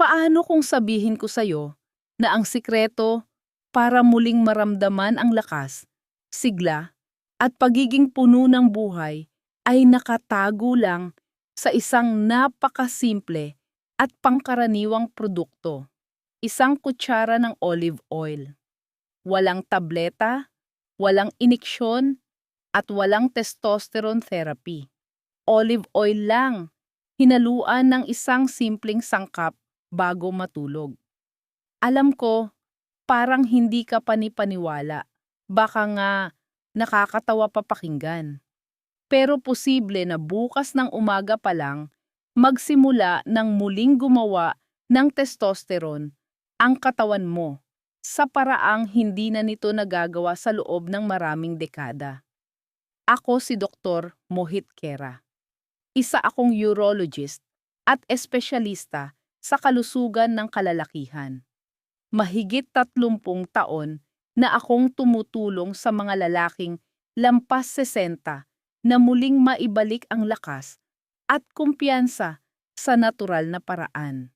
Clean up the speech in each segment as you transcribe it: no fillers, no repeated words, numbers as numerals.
Paano kung sabihin ko sa'yo na ang sikreto para muling maramdaman ang lakas, sigla, at pagiging puno ng buhay ay nakatago lang sa isang napakasimple at pangkaraniwang produkto, isang kutsara ng olive oil. Walang tableta, walang iniksyon, at walang testosterone therapy. Olive oil lang, hinaluan ng isang simpleng sangkap bago matulog. Alam ko, parang hindi ka panipaniwala. Baka nga nakakatawa pa pakinggan. Pero posible na bukas ng umaga pa lang, magsimula ng muling gumawa ng testosterone ang katawan mo sa paraang hindi na nito nagagawa sa loob ng maraming dekada. Ako si Dr. Mohit Khera. Isa akong urologist at espesyalista sa kalusugan ng kalalakihan. Mahigit 30 taon na akong tumutulong sa mga lalaking lampas 60 na muling maibalik ang lakas at kumpiyansa sa natural na paraan.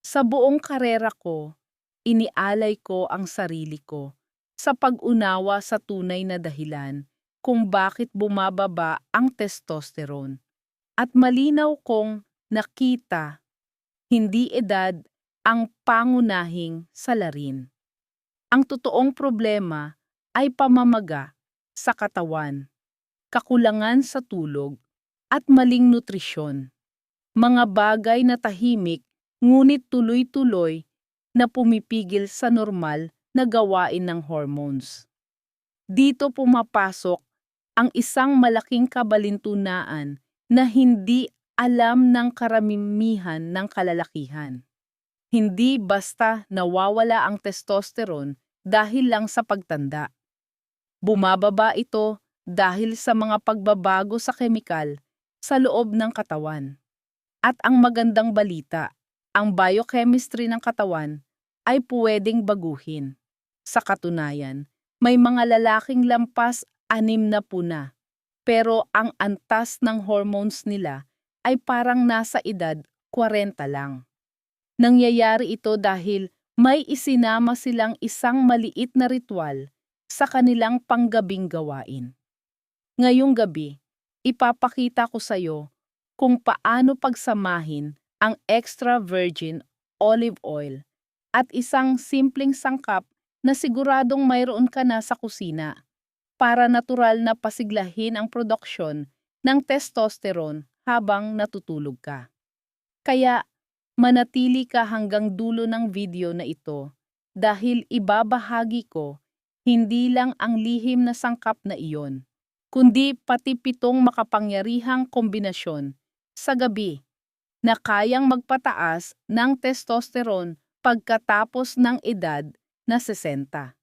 Sa buong karera ko, inialay ko ang sarili ko sa pag-unawa sa tunay na dahilan kung bakit bumababa ang testosterone. At malinaw kong nakita, hindi edad ang pangunahing salarin. Ang totoong problema ay pamamaga sa katawan, kakulangan sa tulog, at maling nutrisyon. Mga bagay na tahimik ngunit tuloy-tuloy na pumipigil sa normal na gawain ng hormones. Dito pumapasok ang isang malaking kabalintunaan na hindi alam ng karamihan ng kalalakihan. Hindi basta nawawala ang testosterone dahil lang sa pagtanda. Bumababa ito dahil sa mga pagbabago sa kemikal sa loob ng katawan. At ang magandang balita, ang biochemistry ng katawan ay puwedeng baguhin. Sa katunayan, may mga lalaking lampas 60 na, pero ang antas ng hormones nila ay parang nasa edad 40 lang. Nangyayari ito dahil may isinama silang isang maliit na ritual sa kanilang panggabing gawain. Ngayong gabi, ipapakita ko sa iyo kung paano pagsamahin ang extra virgin olive oil at isang simpleng sangkap na siguradong mayroon ka na sa kusina para natural na pasiglahin ang produksyon ng testosterone habang natutulog ka. Kaya manatili ka hanggang dulo ng video na ito dahil ibabahagi ko hindi lang ang lihim na sangkap na iyon, kundi pati 7 makapangyarihang kombinasyon sa gabi na kayang magpataas ng testosterone pagkatapos ng edad na 60.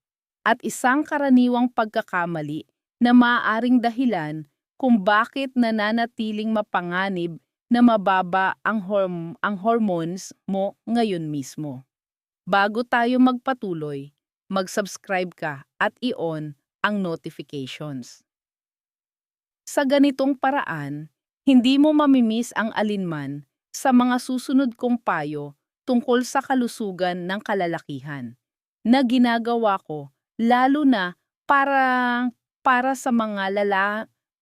At isang karaniwang pagkakamali na maaaring dahilan kung bakit nananatiling mapanganib na mababa ang hormones mo ngayon mismo. Bago tayo magpatuloy, mag-subscribe ka at i-on ang notifications. Sa ganitong paraan, hindi mo mamimiss ang alinman sa mga susunod kong payo tungkol sa kalusugan ng kalalakihan na ginagawa ko lalo na para sa mga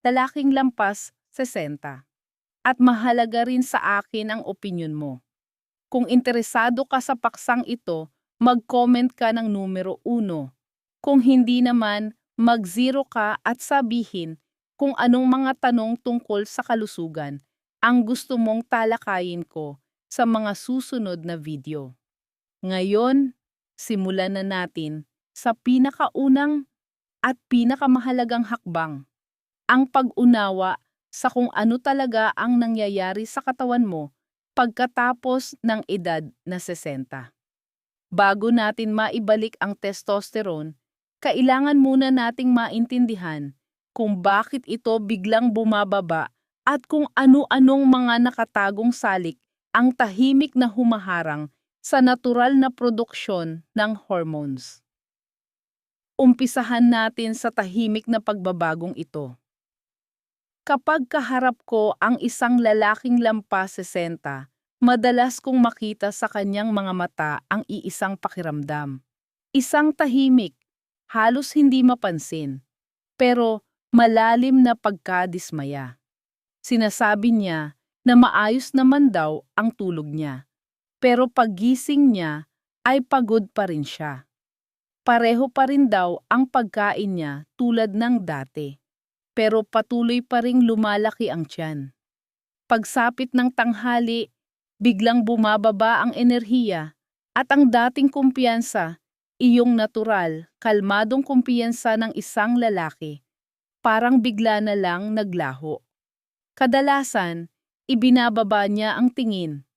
lalaking lampas 60. At mahalaga rin sa akin ang opinyon mo. Kung interesado ka sa paksang ito, mag-comment ka ng numero 1. Kung hindi naman, mag-0 ka at sabihin kung anong mga tanong tungkol sa kalusugan ang gusto mong talakayin ko sa mga susunod na video. Ngayon, simulan na natin sa pinakaunang at pinakamahalagang hakbang, ang pag-unawa sa kung ano talaga ang nangyayari sa katawan mo pagkatapos ng edad na 60. Bago natin maibalik ang testosterone, kailangan muna nating maintindihan kung bakit ito biglang bumababa at kung ano-anong mga nakatagong salik ang tahimik na humaharang sa natural na produksyon ng hormones. Umpisahan natin sa tahimik na pagbabagong ito. Kapag kaharap ko ang isang lalaking lampas 60 Madalas kong makita sa kanyang mga mata ang iisang pakiramdam. Isang tahimik, halos hindi mapansin, pero malalim na pagkadismaya. Sinasabi niya na maayos naman daw ang tulog niya, pero paggising niya ay pagod pa rin siya. Pareho pa rin daw ang pagkain niya tulad ng dati, pero patuloy pa ring lumalaki ang tiyan. Pagsapit ng tanghali, biglang bumababa ang enerhiya at ang dating kumpiyansa, iyong natural, kalmadong kumpiyansa ng isang lalaki, parang bigla na lang naglaho. Kadalasan, ibinababa niya ang tingin,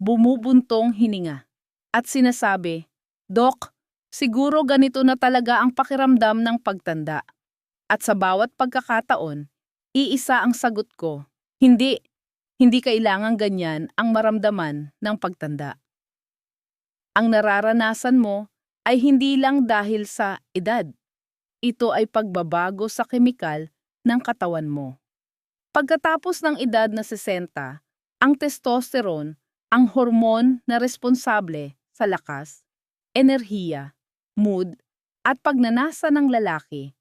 bumubuntong hininga, at sinasabi, "Dok, siguro ganito na talaga ang pakiramdam ng pagtanda." At sa bawat pagkakataon, iisa ang sagot ko, hindi, hindi kailangang ganyan ang maramdaman ng pagtanda. Ang nararanasan mo ay hindi lang dahil sa edad. Ito ay pagbabago sa kemikal ng katawan mo. Pagkatapos ng edad na 60, ang testosterone, ang hormon na responsable sa lakas, enerhiya, mood, at pagnanasa ng lalaki,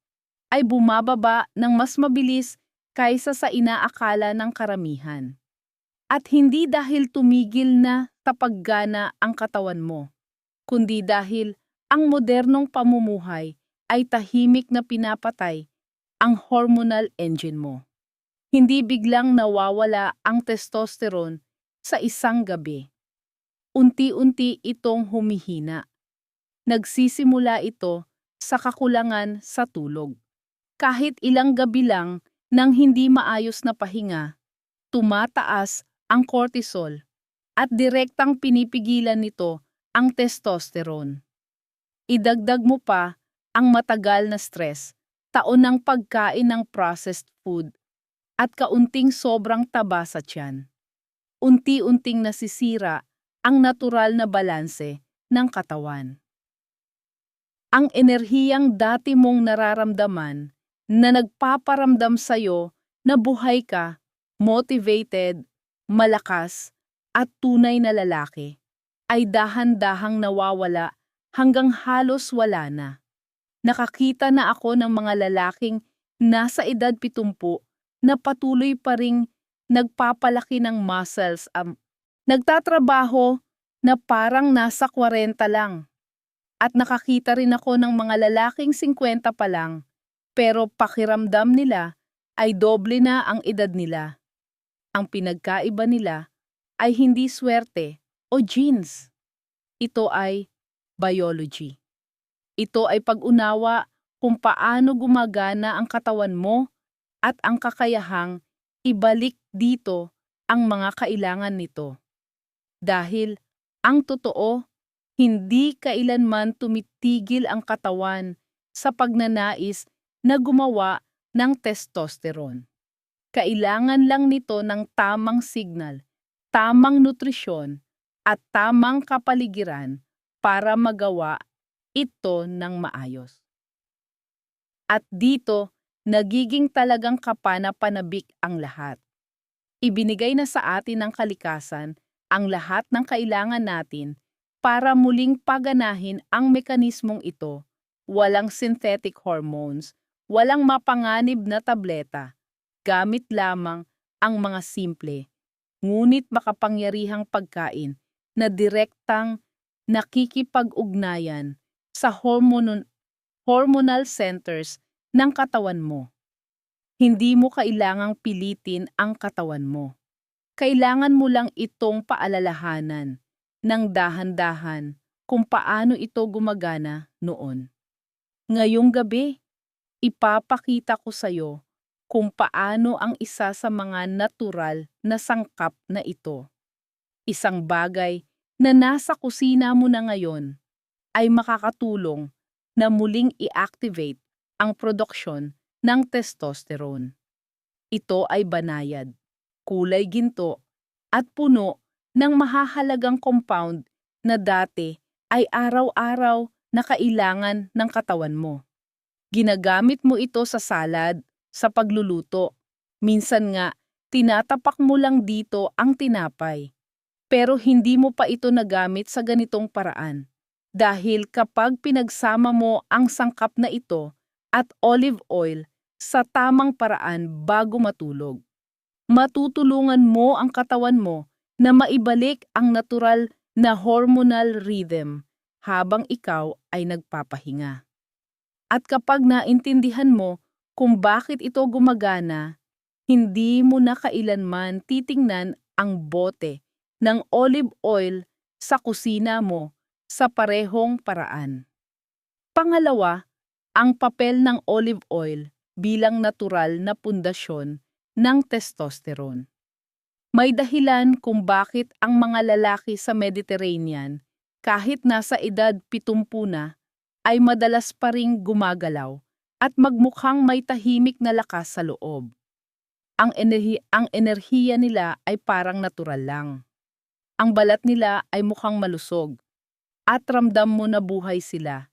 ay bumababa ng mas mabilis kaysa sa inaakala ng karamihan. At hindi dahil tumigil na sa paggana ang katawan mo, kundi dahil ang modernong pamumuhay ay tahimik na pinapatay ang hormonal engine mo. Hindi biglang nawawala ang testosterone sa isang gabi. Unti-unti itong humihina. Nagsisimula ito sa kakulangan sa tulog. Kahit ilang gabi lang nang hindi maayos na pahinga, tumataas ang cortisol at direktang pinipigilan nito ang testosterone. Idagdag mo pa ang matagal na stress, taon ng pagkain ng processed food, at kaunting sobrang taba sa tiyan. Unti-unting nasisira ang natural na balanse ng katawan. Ang enerhiyang dati mong nararamdaman na nagpaparamdam sa'yo na buhay ka, motivated, malakas, at tunay na lalaki, ay dahan-dahang nawawala hanggang halos wala na. Nakakita na ako ng mga lalaking nasa edad 70 na patuloy pa ring nagpapalaki ng muscles, nagtatrabaho na parang nasa 40 lang. At nakakita rin ako ng mga lalaking 50 pa lang, pero pakiramdam nila ay doble na ang edad nila. Ang pinagkaiba nila ay hindi swerte o genes. Ito ay biology. Ito ay pag-unawa kung paano gumagana ang katawan mo at ang kakayahang ibalik dito ang mga kailangan nito. Dahil ang totoo, hindi kailanman tumitigil ang katawan sa pagnanais na gumawa ng testosterone. Kailangan lang nito ng tamang signal, tamang nutrisyon, at tamang kapaligiran para magawa ito ng maayos. At dito, nagiging talagang kapana-panabik ang lahat. Ibinigay na sa atin ng kalikasan ang lahat ng kailangan natin para muling paganahin ang mekanismong ito. Walang synthetic hormones, walang mapanganib na tableta, gamit lamang ang mga simple, ngunit makapangyarihang pagkain na direktang nakikipag-ugnayan sa hormonal centers ng katawan mo. Hindi mo kailangang pilitin ang katawan mo. Kailangan mo lang itong paalalahanan ng dahan-dahan kung paano ito gumagana noon. Ngayong gabi, ipapakita ko sa iyo kung paano ang isa sa mga natural na sangkap na ito, isang bagay na nasa kusina mo na ngayon, ay makakatulong na muling i-activate ang produksyon ng testosterone. Ito ay banayad, kulay ginto, at puno ng mahahalagang compound na dati ay araw-araw na kailangan ng katawan mo. Ginagamit mo ito sa salad, sa pagluluto. Minsan nga, tinatapak mo lang dito ang tinapay. Pero hindi mo pa ito nagamit sa ganitong paraan. Dahil kapag pinagsama mo ang sangkap na ito at olive oil sa tamang paraan bago matulog, matutulungan mo ang katawan mo na maibalik ang natural na hormonal rhythm habang ikaw ay nagpapahinga. At kapag naintindihan mo kung bakit ito gumagana, hindi mo na kailanman titingnan ang bote ng olive oil sa kusina mo sa parehong paraan. Pangalawa, ang papel ng olive oil bilang natural na pundasyon ng testosterone. May dahilan kung bakit ang mga lalaki sa Mediterranean, kahit nasa edad 70 na, ay madalas pa ring gumagalaw at magmukhang may tahimik na lakas sa loob. Ang enerhiya nila ay parang natural lang. Ang balat nila ay mukhang malusog at ramdam mo na buhay sila.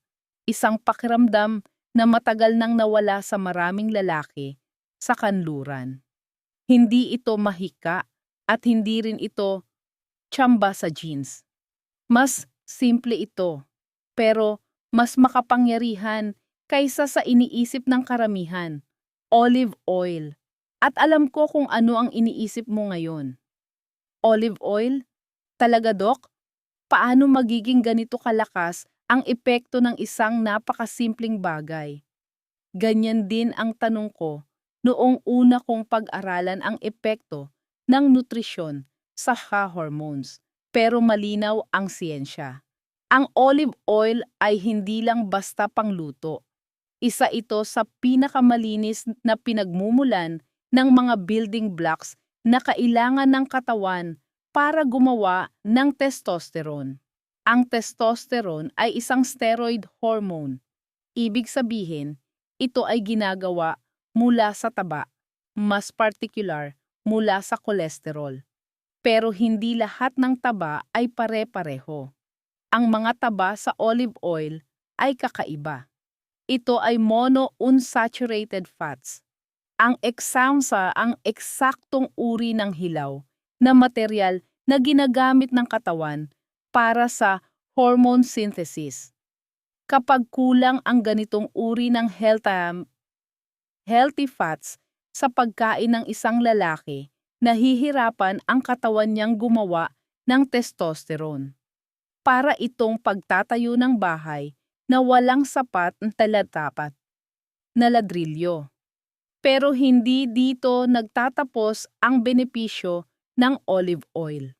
Isang pakiramdam na matagal nang nawala sa maraming lalaki sa kanluran. Hindi ito mahika at hindi rin ito tsamba sa jeans. Mas simple ito, pero mas makapangyarihan kaysa sa iniisip ng karamihan. Olive oil. At alam ko kung ano ang iniisip mo ngayon. Olive oil? Talaga, Dok? Paano magiging ganito kalakas ang epekto ng isang napakasimpleng bagay? Ganyan din ang tanong ko noong una kong pag-aralan ang epekto ng nutrisyon sa hormones. Pero malinaw ang siyensya. Ang olive oil ay hindi lang basta pangluto. Isa ito sa pinakamalinis na pinagmumulan ng mga building blocks na kailangan ng katawan para gumawa ng testosterone. Ang testosterone ay isang steroid hormone. Ibig sabihin, ito ay ginagawa mula sa taba, mas particular mula sa kolesterol. Pero hindi lahat ng taba ay pare-pareho. Ang mga taba sa olive oil ay kakaiba. Ito ay monounsaturated fats. Ang eksaktong uri ng hilaw na material na ginagamit ng katawan para sa hormone synthesis. Kapag kulang ang ganitong uri ng healthy fats sa pagkain ng isang lalaki, nahihirapan ang katawan niyang gumawa ng testosterone. Para itong pagtatayo ng bahay na walang sapat na talatapat na ladrilyo. Pero hindi dito nagtatapos ang benepisyo ng olive oil.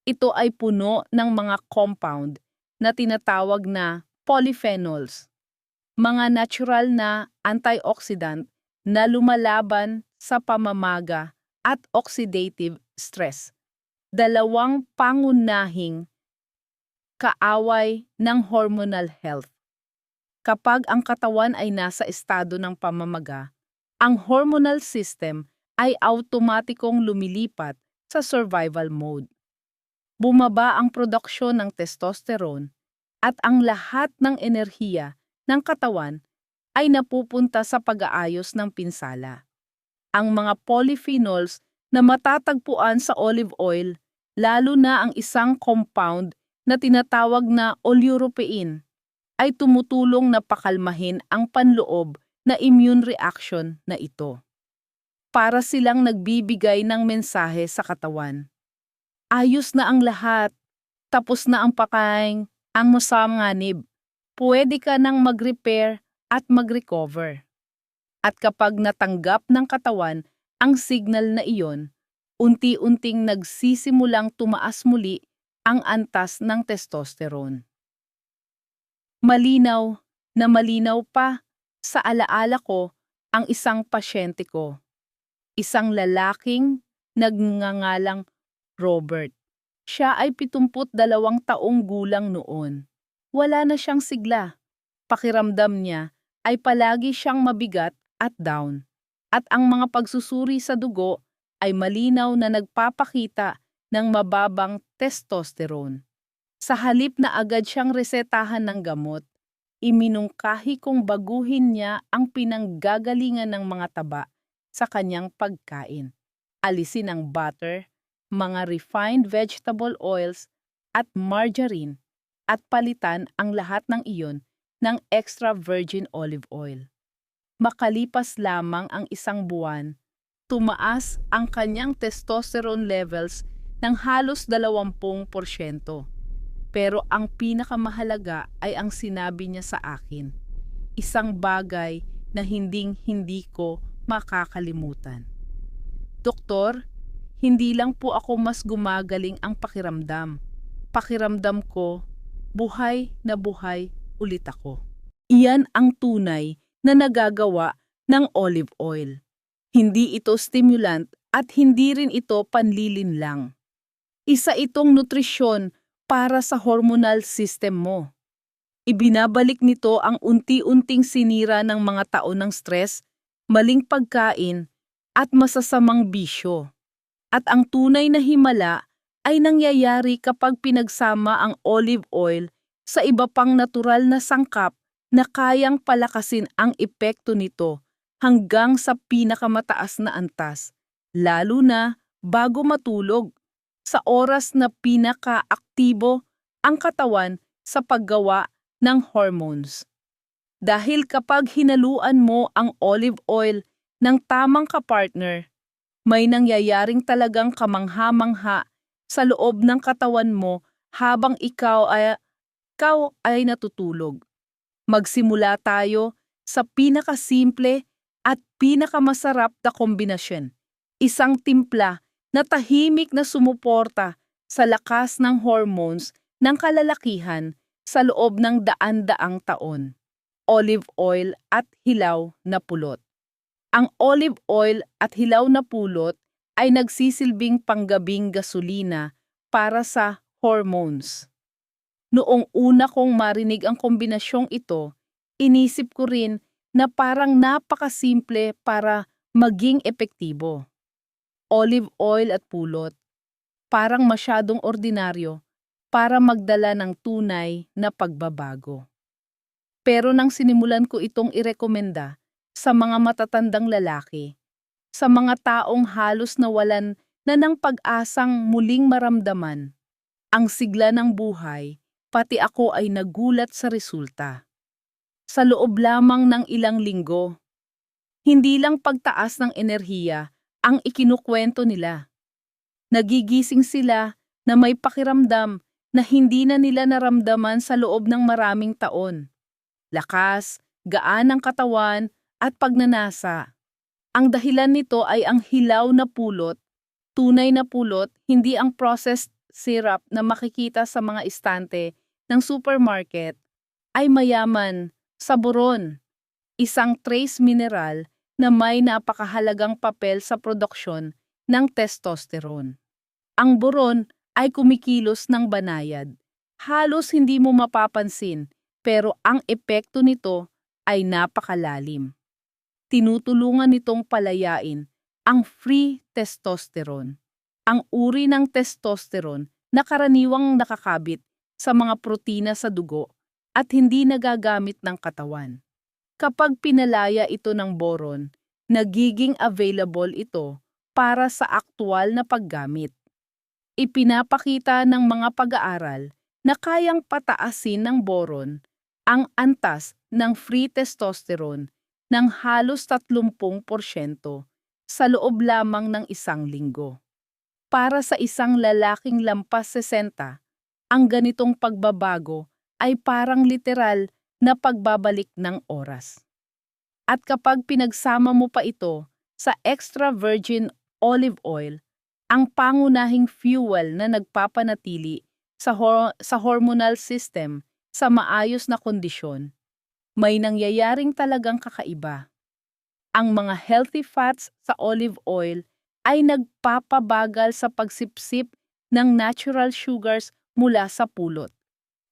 Ito ay puno ng mga compound na tinatawag na polyphenols, mga natural na antioxidant na lumalaban sa pamamaga at oxidative stress. Dalawang pangunahing kaaway ng hormonal health. Kapag ang katawan ay nasa estado ng pamamaga, ang hormonal system ay automatikong lumilipat sa survival mode. Bumaba ang produksyon ng testosterone at ang lahat ng enerhiya ng katawan ay napupunta sa pag-aayos ng pinsala. Ang mga polyphenols na matatagpuan sa olive oil, lalo na ang isang compound na tinatawag na oleuropein, ay tumutulong na pakalmahin ang panloob na immune reaction na ito. Para silang nagbibigay ng mensahe sa katawan. Ayos na ang lahat, tapos na ang pakain, ang masamnganib. Pwede ka nang mag-repair at mag-recover. At kapag natanggap ng katawan ang signal na iyon, unti-unting nagsisimulang tumaas muli ang antas ng testosterone. Malinaw pa sa alaala ko ang isang pasyente ko. Isang lalaking nagngangalang Robert. Siya ay 72 taong gulang noon. Wala na siyang sigla. Pakiramdam niya ay palagi siyang mabigat at down. At ang mga pagsusuri sa dugo ay malinaw na nagpapakita ng mababang testosterone. Sa halip na agad siyang resetahan ng gamot, iminungkahi kong baguhin niya ang pinanggagalingan ng mga taba sa kanyang pagkain. Alisin ang butter, mga refined vegetable oils at margarine at palitan ang lahat ng iyon ng extra virgin olive oil. Makalipas lamang ang isang buwan, tumaas ang kanyang testosterone levels ng halos 20%. Pero ang pinakamahalaga ay ang sinabi niya sa akin, isang bagay na hindi ko makakalimutan. Doktor, hindi lang po ako mas gumagaling ang pakiramdam. Pakiramdam ko, buhay na buhay ulit ako. Iyan ang tunay na nagagawa ng olive oil. Hindi ito stimulant at hindi rin ito panlilinlang. Isa itong nutrisyon para sa hormonal system mo. Ibinabalik nito ang unti-unting sinira ng mga taon ng stress, maling pagkain, at masasamang bisyo. At ang tunay na himala ay nangyayari kapag pinagsama ang olive oil sa iba pang natural na sangkap na kayang palakasin ang epekto nito hanggang sa pinakamataas na antas, lalo na bago matulog, sa oras na pinakaaktibo ang katawan sa paggawa ng hormones. Dahil kapag hinaluan mo ang olive oil ng tamang kapartner, may nangyayaring talagang kamangha-mangha sa loob ng katawan mo habang ikaw ay natutulog. Magsimula tayo sa pinakasimple at pinakamasarap na kombinasyon. Isang timpla na tahimik na sumuporta sa lakas ng hormones ng kalalakihan sa loob ng daan-daang taon. Olive oil at hilaw na pulot. Ang olive oil at hilaw na pulot ay nagsisilbing panggabing gasolina para sa hormones. Noong una kong marinig ang kombinasyong ito, inisip ko rin na parang napakasimple para maging epektibo. Olive oil at pulot, parang masyadong ordinaryo para magdala ng tunay na pagbabago. Pero nang sinimulan ko itong irekomenda sa mga matatandang lalaki, sa mga taong halos nawalan na ng pag-asang muling maramdaman ang sigla ng buhay, pati ako ay nagulat sa resulta. Sa loob lamang ng ilang linggo, hindi lang pagtaas ng enerhiya ang ikinukwento nila. Nagigising sila na may pakiramdam na hindi na nila naramdaman sa loob ng maraming taon. Lakas, gaan ng katawan at pagnanasa. Ang dahilan nito ay ang hilaw na pulot, tunay na pulot, hindi ang processed syrup na makikita sa mga istante ng supermarket, ay mayaman sa boron, isang trace mineral na may napakahalagang papel sa produksyon ng testosterone. Ang boron ay kumikilos ng banayad. Halos hindi mo mapapansin, pero ang epekto nito ay napakalalim. Tinutulungan nitong palayain ang free testosterone, ang uri ng testosterone na karaniwang nakakabit sa mga protina sa dugo at hindi nagagamit ng katawan. Kapag pinalaya ito ng boron, nagiging available ito para sa aktwal na paggamit. Ipinapakita ng mga pag-aaral na kayang pataasin ng boron ang antas ng free testosterone ng halos 30% sa loob lamang ng isang linggo. Para sa isang lalaking lampas 60, ang ganitong pagbabago ay parang literal na pagbabalik ng oras. At kapag pinagsama mo pa ito sa extra virgin olive oil, ang pangunahing fuel na nagpapanatili sa hormonal system sa maayos na kondisyon, may nangyayaring talagang kakaiba. Ang mga healthy fats sa olive oil ay nagpapabagal sa pagsipsip ng natural sugars mula sa pulot.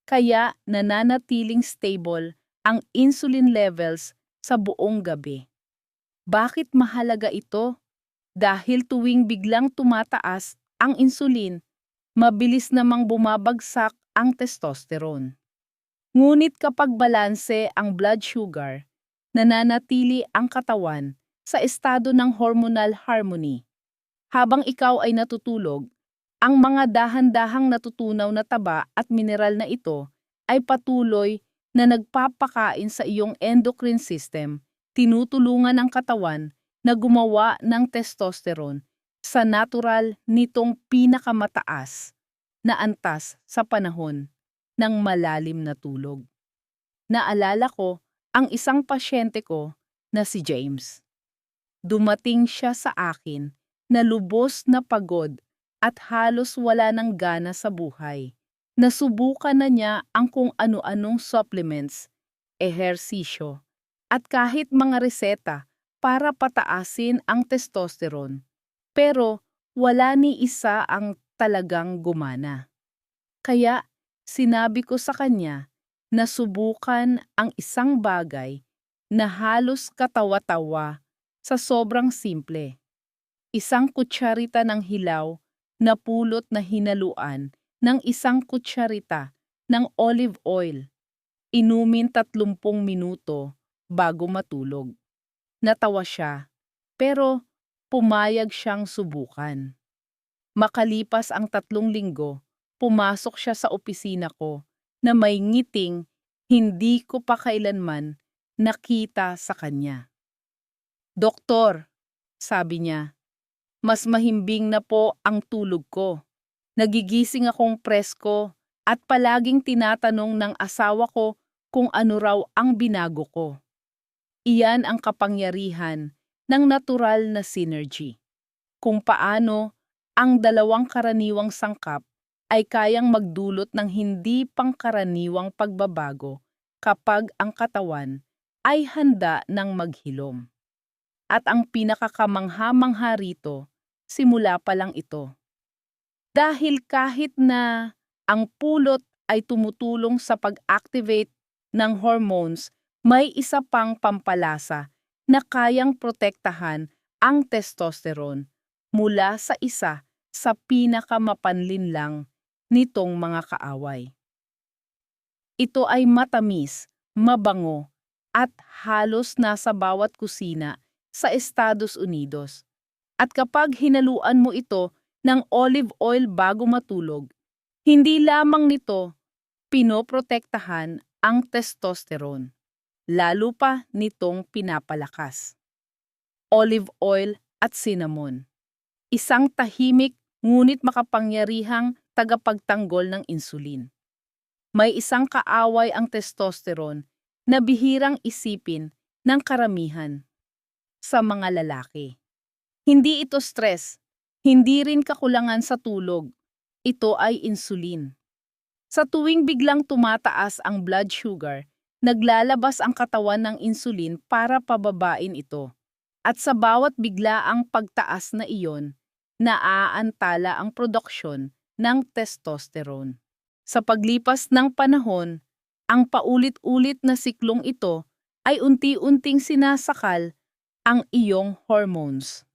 Kaya nananatiling stable ang insulin levels sa buong gabi. Bakit mahalaga ito? Dahil tuwing biglang tumataas ang insulin, mabilis namang bumabagsak ang testosterone. Ngunit kapag balanse ang blood sugar, nananatili ang katawan sa estado ng hormonal harmony. Habang ikaw ay natutulog, Ang mga dahan-dahang natutunaw na taba at mineral na ito ay patuloy na nagpapakain sa iyong endocrine system, tinutulungan ang katawan na gumawa ng testosterone sa natural nitong pinakamataas na antas sa panahon ng malalim na tulog. Naalala ko ang isang pasyente ko na si James. Dumating siya sa akin na lubos na pagod at halos wala ng gana sa buhay. Nasubukan na niya ang kung ano-anong supplements, ehersisyo, at kahit mga reseta para pataasin ang testosterone. Pero wala ni isa ang talagang gumana. Kaya sinabi ko sa kanya na subukan ang isang bagay na halos katawa-tawa sa sobrang simple. Isang kutsarita ng hilaw na pulot na hinaluan ng isang kutsarita ng olive oil. Inumin 30 minuto bago matulog. Natawa siya, pero pumayag siyang subukan. Makalipas ang 3 linggo, pumasok siya sa opisina ko na may ngiting hindi ko pa kailanman nakita sa kanya. "Doktor," sabi niya, "mas mahimbing na po ang tulog ko. Nagigising akong presko at palaging tinatanong ng asawa ko kung ano raw ang binago ko." Iyan ang kapangyarihan ng natural na synergy. Kung paano ang dalawang karaniwang sangkap ay kayang magdulot ng hindi pangkaraniwang pagbabago kapag ang katawan ay handa ng maghilom. At ang pinakakamangha-mangha rito, simula pa lang ito. Dahil kahit na ang pulot ay tumutulong sa pag-activate ng hormones, may isa pang pampalasa na kayang protektahan ang testosterone mula sa isa sa pinakamapanlinlang nitong mga kaaway. Ito ay matamis, mabango, at halos nasa bawat kusina sa Estados Unidos. At kapag hinaluan mo ito ng olive oil bago matulog, hindi lamang nito pinoprotektahan ang testosterone, lalo pa nitong pinapalakas. Olive oil at cinnamon. Isang tahimik ngunit makapangyarihang tagapagtanggol ng insulin. May isang kaaway ang testosterone na bihirang isipin ng karamihan sa mga lalaki. Hindi ito stress, hindi rin kakulangan sa tulog. Ito ay insulin. Sa tuwing biglang tumataas ang blood sugar, naglalabas ang katawan ng insulin para pababain ito. At sa bawat biglaang pagtaas na iyon, naaantala ang produksyon ng testosterone. Sa paglipas ng panahon, ang paulit-ulit na siklong ito ay unti-unting sinasakal ang iyong hormones.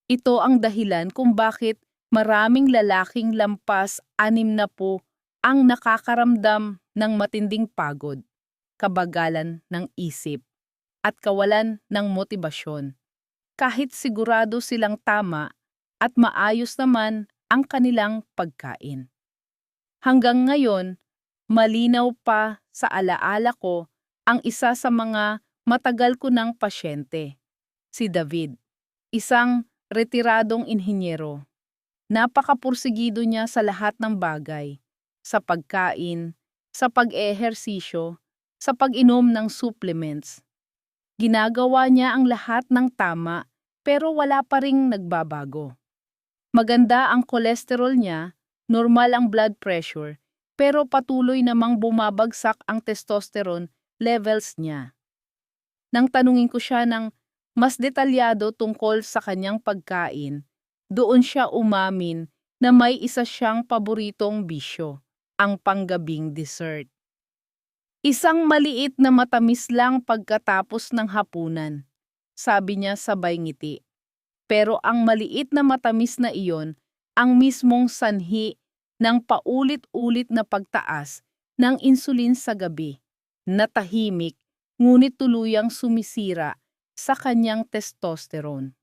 Ito ang dahilan kung bakit maraming lalaking lampas 60 ang nakakaramdam ng matinding pagod, kabagalan ng isip, at kawalan ng motibasyon. Kahit sigurado silang tama at maayos naman ang kanilang pagkain. Hanggang ngayon, malinaw pa sa alaala ko ang isa sa mga matagal ko ng pasyente, si David, isang retiradong inhinyero. Napakapursigido niya sa lahat ng bagay, sa pagkain, sa pag-ehersisyo, sa pag-inom ng supplements. Ginagawa niya ang lahat ng tama pero wala pa ring nagbabago. Maganda ang cholesterol niya, normal ang blood pressure, pero patuloy namang bumabagsak ang testosterone levels niya. Nang tanungin ko siya ng mas detalyado tungkol sa kanyang pagkain, doon siya umamin na may isa siyang paboritong bisyo, ang panggabing dessert. Isang maliit na matamis lang pagkatapos ng hapunan, sabi niya sabay ngiti. Pero ang maliit na matamis na iyon ang mismong sanhi ng paulit-ulit na pagtaas ng insulin sa gabi, na tahimik ngunit tuluyang sumisira sa kanyang testosterone.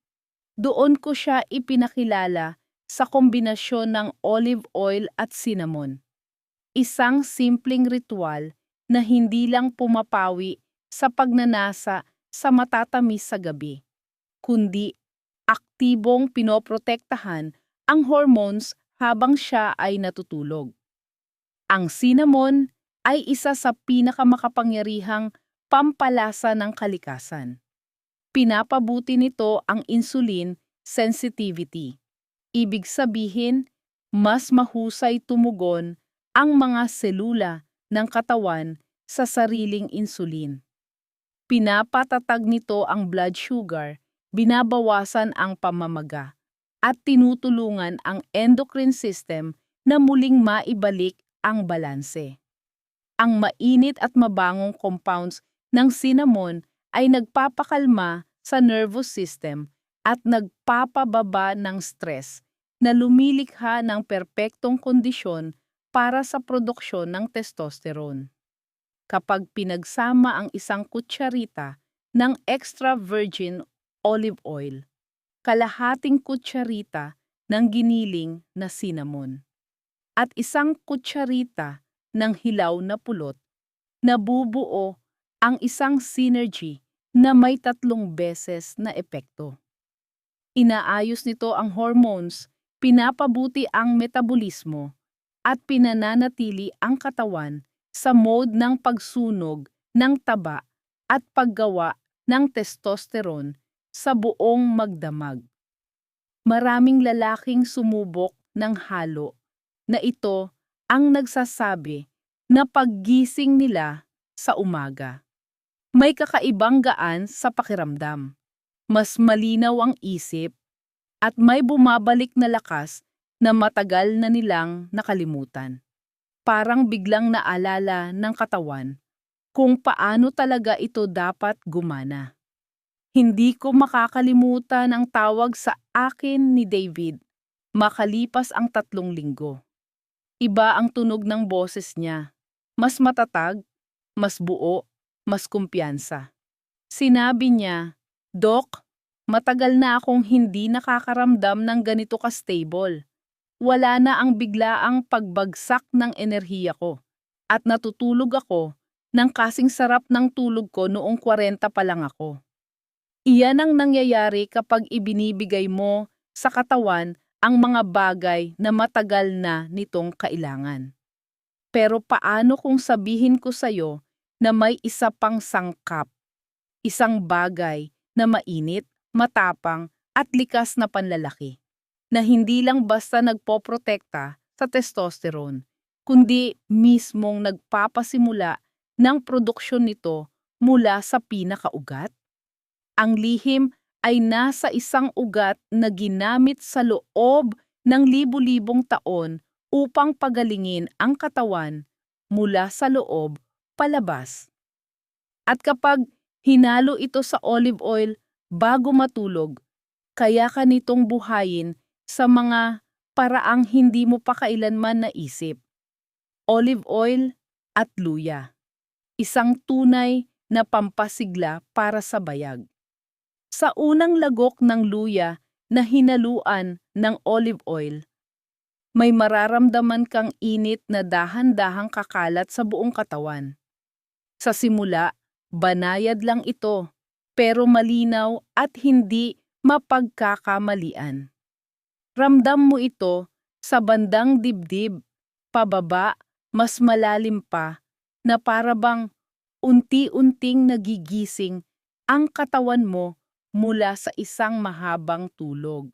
Doon ko siya ipinakilala sa kombinasyon ng olive oil at cinnamon. Isang simpleng ritual na hindi lang pumapawi sa pagnanasa sa matatamis sa gabi, kundi aktibong pinoprotektahan ang hormones habang siya ay natutulog. Ang cinnamon ay isa sa pinakamakapangyarihang pampalasa ng kalikasan. Pinapabuti nito ang insulin sensitivity. Ibig sabihin, mas mahusay tumugon ang mga selula ng katawan sa sariling insulin. Pinapatatag nito ang blood sugar, binabawasan ang pamamaga, at tinutulungan ang endocrine system na muling maibalik ang balanse. Ang mainit at mabangong compounds ng cinnamon ay nagpapakalma sa nervous system at nagpapababa ng stress na lumilikha ng perpektong kondisyon para sa produksyon ng testosterone. Kapag pinagsama ang isang kutsarita ng extra virgin olive oil, kalahating kutsarita ng giniling na cinnamon, at isang kutsarita ng hilaw na pulot, nabubuo ang isang synergy na may 3 beses na epekto. Inaayos nito ang hormones, pinapabuti ang metabolismo, at pinananatili ang katawan sa mode ng pagsunog ng taba at paggawa ng testosterone sa buong magdamag. Maraming lalaking sumubok ng halo na ito ang nagsasabi na paggising nila sa umaga, may kakaibang gaan sa pakiramdam, mas malinaw ang isip, at may bumabalik na lakas na matagal na nilang nakalimutan. Parang biglang naalala ng katawan kung paano talaga ito dapat gumana. Hindi ko makakalimutan ang tawag sa akin ni David makalipas ang 3 linggo. Iba ang tunog ng boses niya. Mas matatag, mas buo, mas kumpiyansa. Sinabi niya, "Doc, matagal na akong hindi nakakaramdam ng ganito ka-stable. Wala na ang biglaang pagbagsak ng enerhiya ko. At natutulog ako ng kasing sarap ng tulog ko noong 40 pa lang ako." Iyan ang nangyayari kapag ibinibigay mo sa katawan ang mga bagay na matagal na nitong kailangan. Pero paano kung sabihin ko sa'yo na may isa pang sangkap, isang bagay na mainit, matapang at likas na panlalaki, na hindi lang basta nagpoprotekta sa testosterone, kundi mismong nagpapasimula ng produksyon nito mula sa pinakaugat? Ang lihim ay nasa isang ugat na ginamit sa loob ng libu-libong taon upang pagalingin ang katawan mula sa loob palabas. At kapag hinalo ito sa olive oil bago matulog, kaya ka nitong buhayin sa mga paraang hindi mo pa kailanman naisip. Olive oil at luya, isang tunay na pampasigla para sa bayag. Sa unang lagok ng luya na hinaluan ng olive oil, may mararamdaman kang init na dahan-dahang kakalat sa buong katawan. Sa simula, banayad lang ito, pero malinaw at hindi mapagkakamalian. Ramdam mo ito sa bandang dibdib, pababa, mas malalim pa, na parabang unti-unting nagigising ang katawan mo mula sa isang mahabang tulog.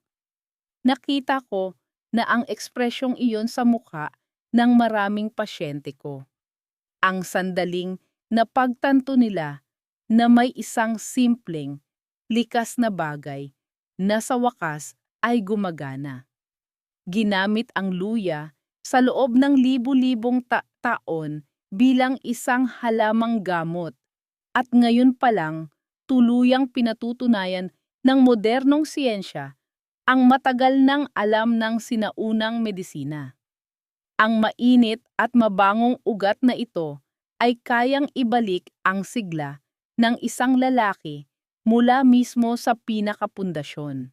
Nakita ko na ang ekspresyong iyon sa mukha ng maraming pasyente ko. Ang sandaling napagtanto nila na may isang simpleng, likas na bagay na sa wakas ay gumagana. Ginamit ang luya sa loob ng libu-libong taon bilang isang halamang gamot, at ngayon pa lang tuluyang pinatutunayan ng modernong siyensya ang matagal nang alam ng sinaunang medisina. Ang mainit at mabangong ugat na ito ay kayang ibalik ang sigla ng isang lalaki mula mismo sa pinakapundasyon.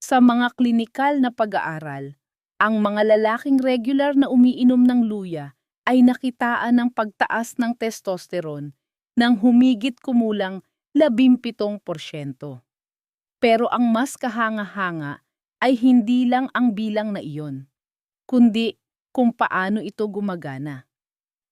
Sa mga klinikal na pag-aaral, ang mga lalaking regular na umiinom ng luya ay nakitaan ng pagtaas ng testosterone ng humigit kumulang 17%. Pero ang mas kahanga-hanga ay hindi lang ang bilang na iyon, kundi kung paano ito gumagana.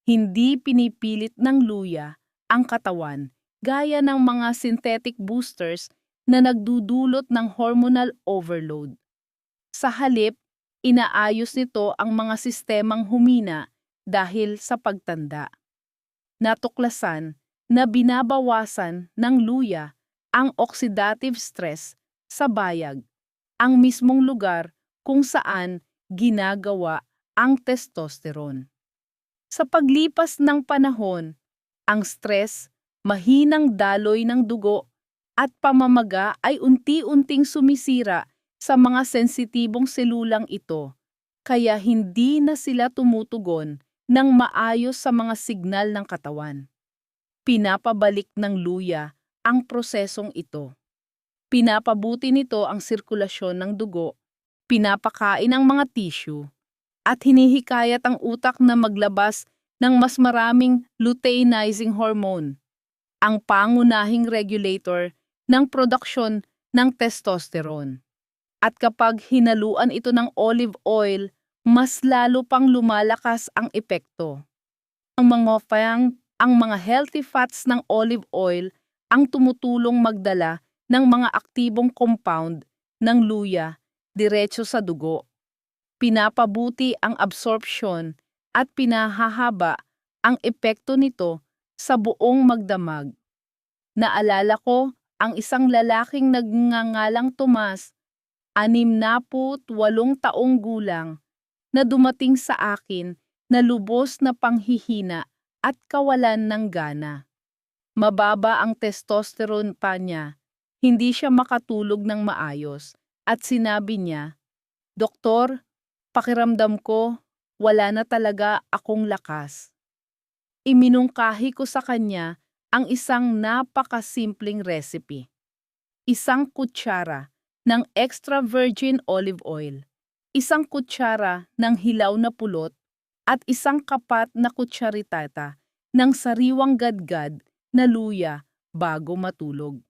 Hindi pinipilit ng luya ang katawan gaya ng mga synthetic boosters na nagdudulot ng hormonal overload. Sa halip, inaayos nito ang mga sistemang humina dahil sa pagtanda. Natuklasan na binabawasan ng luya ang oxidative stress sa bayag, ang mismong lugar kung saan ginagawa ang testosterone. Sa paglipas ng panahon, ang stress, mahinang daloy ng dugo at pamamaga ay unti-unting sumisira sa mga sensitibong selulang ito, kaya hindi na sila tumutugon ng maayos sa mga signal ng katawan. Pinapabalik ng luya ang prosesong ito. Pinapabuti nito ang sirkulasyon ng dugo, pinapakain ang mga tissue, at hinihikayat ang utak na maglabas ng mas maraming luteinizing hormone, ang pangunahing regulator ng produksyon ng testosterone. At kapag hinaluan ito ng olive oil, mas lalo pang lumalakas ang epekto. Ang mga healthy fats ng olive oil ang tumutulong magdala ng mga aktibong compound ng luya diretso sa dugo. Pinapabuti ang absorption at pinahahaba ang epekto nito sa buong magdamag. Naalala ko ang isang lalaking nagngangalang Tomas, 68 taong gulang, na dumating sa akin na lubos na panghihina at kawalan ng gana. Mababa ang testosterone pa niya, hindi siya makatulog ng maayos, at sinabi niya, "Doktor, pakiramdam ko, wala na talaga akong lakas." Iminungkahi ko sa kanya ang isang napakasimpleng recipe. Isang kutsara ng extra virgin olive oil, isang kutsara ng hilaw na pulot, at isang kapat na kutsaritata ng sariwang gadgad na luya bago matulog.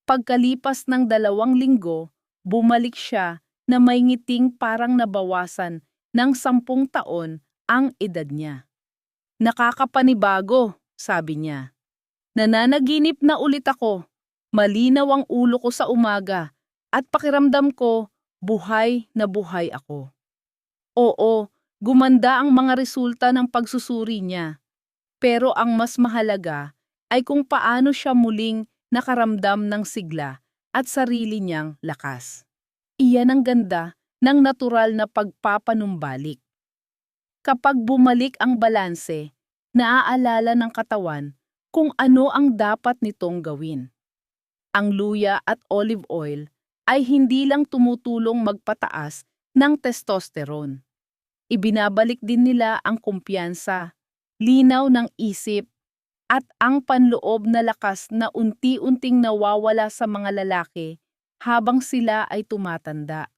Pagkalipas ng 2 linggo, bumalik siya na may ngiting parang nabawasan ng 10 taon ang edad niya. "Nakakapanibago," sabi niya. "Nananaginip na ulit ako, malinaw ang ulo ko sa umaga, at pakiramdam ko buhay na buhay ako." Oo, gumanda ang mga resulta ng pagsusuri niya. Pero ang mas mahalaga ay kung paano siya muling nakaramdam ng sigla at sarili niyang lakas. Iyan ang ganda ng natural na pagpapanumbalik. Kapag bumalik ang balanse, naaalala ng katawan kung ano ang dapat nitong gawin. Ang luya at olive oil ay hindi lang tumutulong magpataas ng testosterone. Ibinabalik din nila ang kumpiyansa, linaw ng isip, at ang panloob na lakas na unti-unting nawawala sa mga lalaki habang sila ay tumatanda.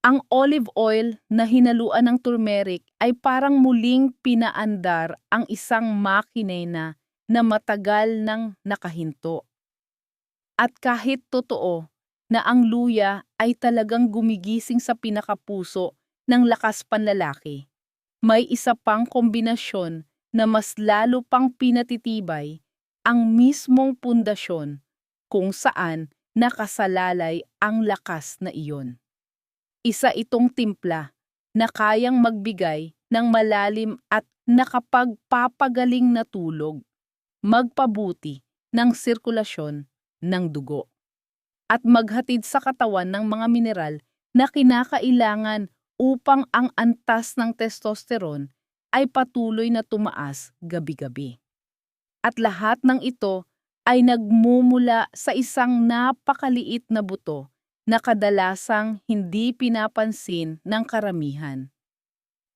Ang olive oil na hinaluan ng turmeric ay parang muling pinaandar ang isang makinena na matagal nang nakahinto. At kahit totoo na ang luya ay talagang gumigising sa pinakapuso ng lakas panlalaki, may isa pang kombinasyon na mas lalo pang pinatitibay ang mismong pundasyon kung saan nakasalalay ang lakas na iyon. Isa itong timpla na kayang magbigay ng malalim at nakapagpapagaling na tulog, magpabuti ng sirkulasyon ng dugo, at maghatid sa katawan ng mga mineral na kinakailangan upang ang antas ng testosterone ay patuloy na tumaas gabi-gabi. At lahat ng ito ay nagmumula sa isang napakaliit na buto na kadalasang hindi pinapansin ng karamihan.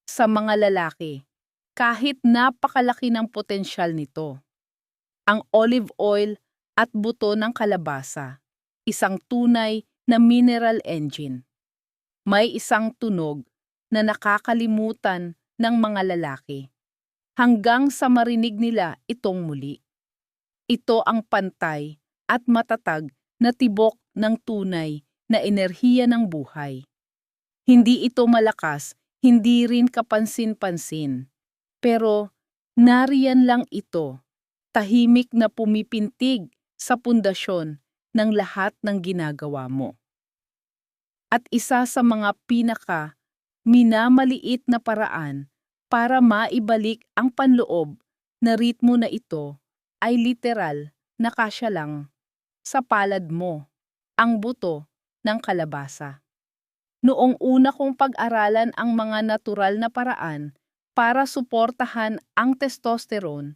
Sa mga lalaki, kahit napakalaki ng potensyal nito, ang olive oil at buto ng kalabasa, isang tunay na mineral engine. May isang tunog na nakakalimutan ng mga lalaki hanggang sa marinig nila itong muli. Ito ang pantay at matatag na tibok ng tunay na enerhiya ng buhay. Hindi ito malakas, hindi rin kapansin-pansin. Pero nariyan lang ito, tahimik na pumipintig sa pundasyon ng lahat ng ginagawa mo. At isa sa mga minamaliit na paraan para maibalik ang panloob na ritmo na ito ay literal na kasya lang sa palad mo, ang buto ng kalabasa. Noong una kong pag-aralan ang mga natural na paraan para suportahan ang testosterone,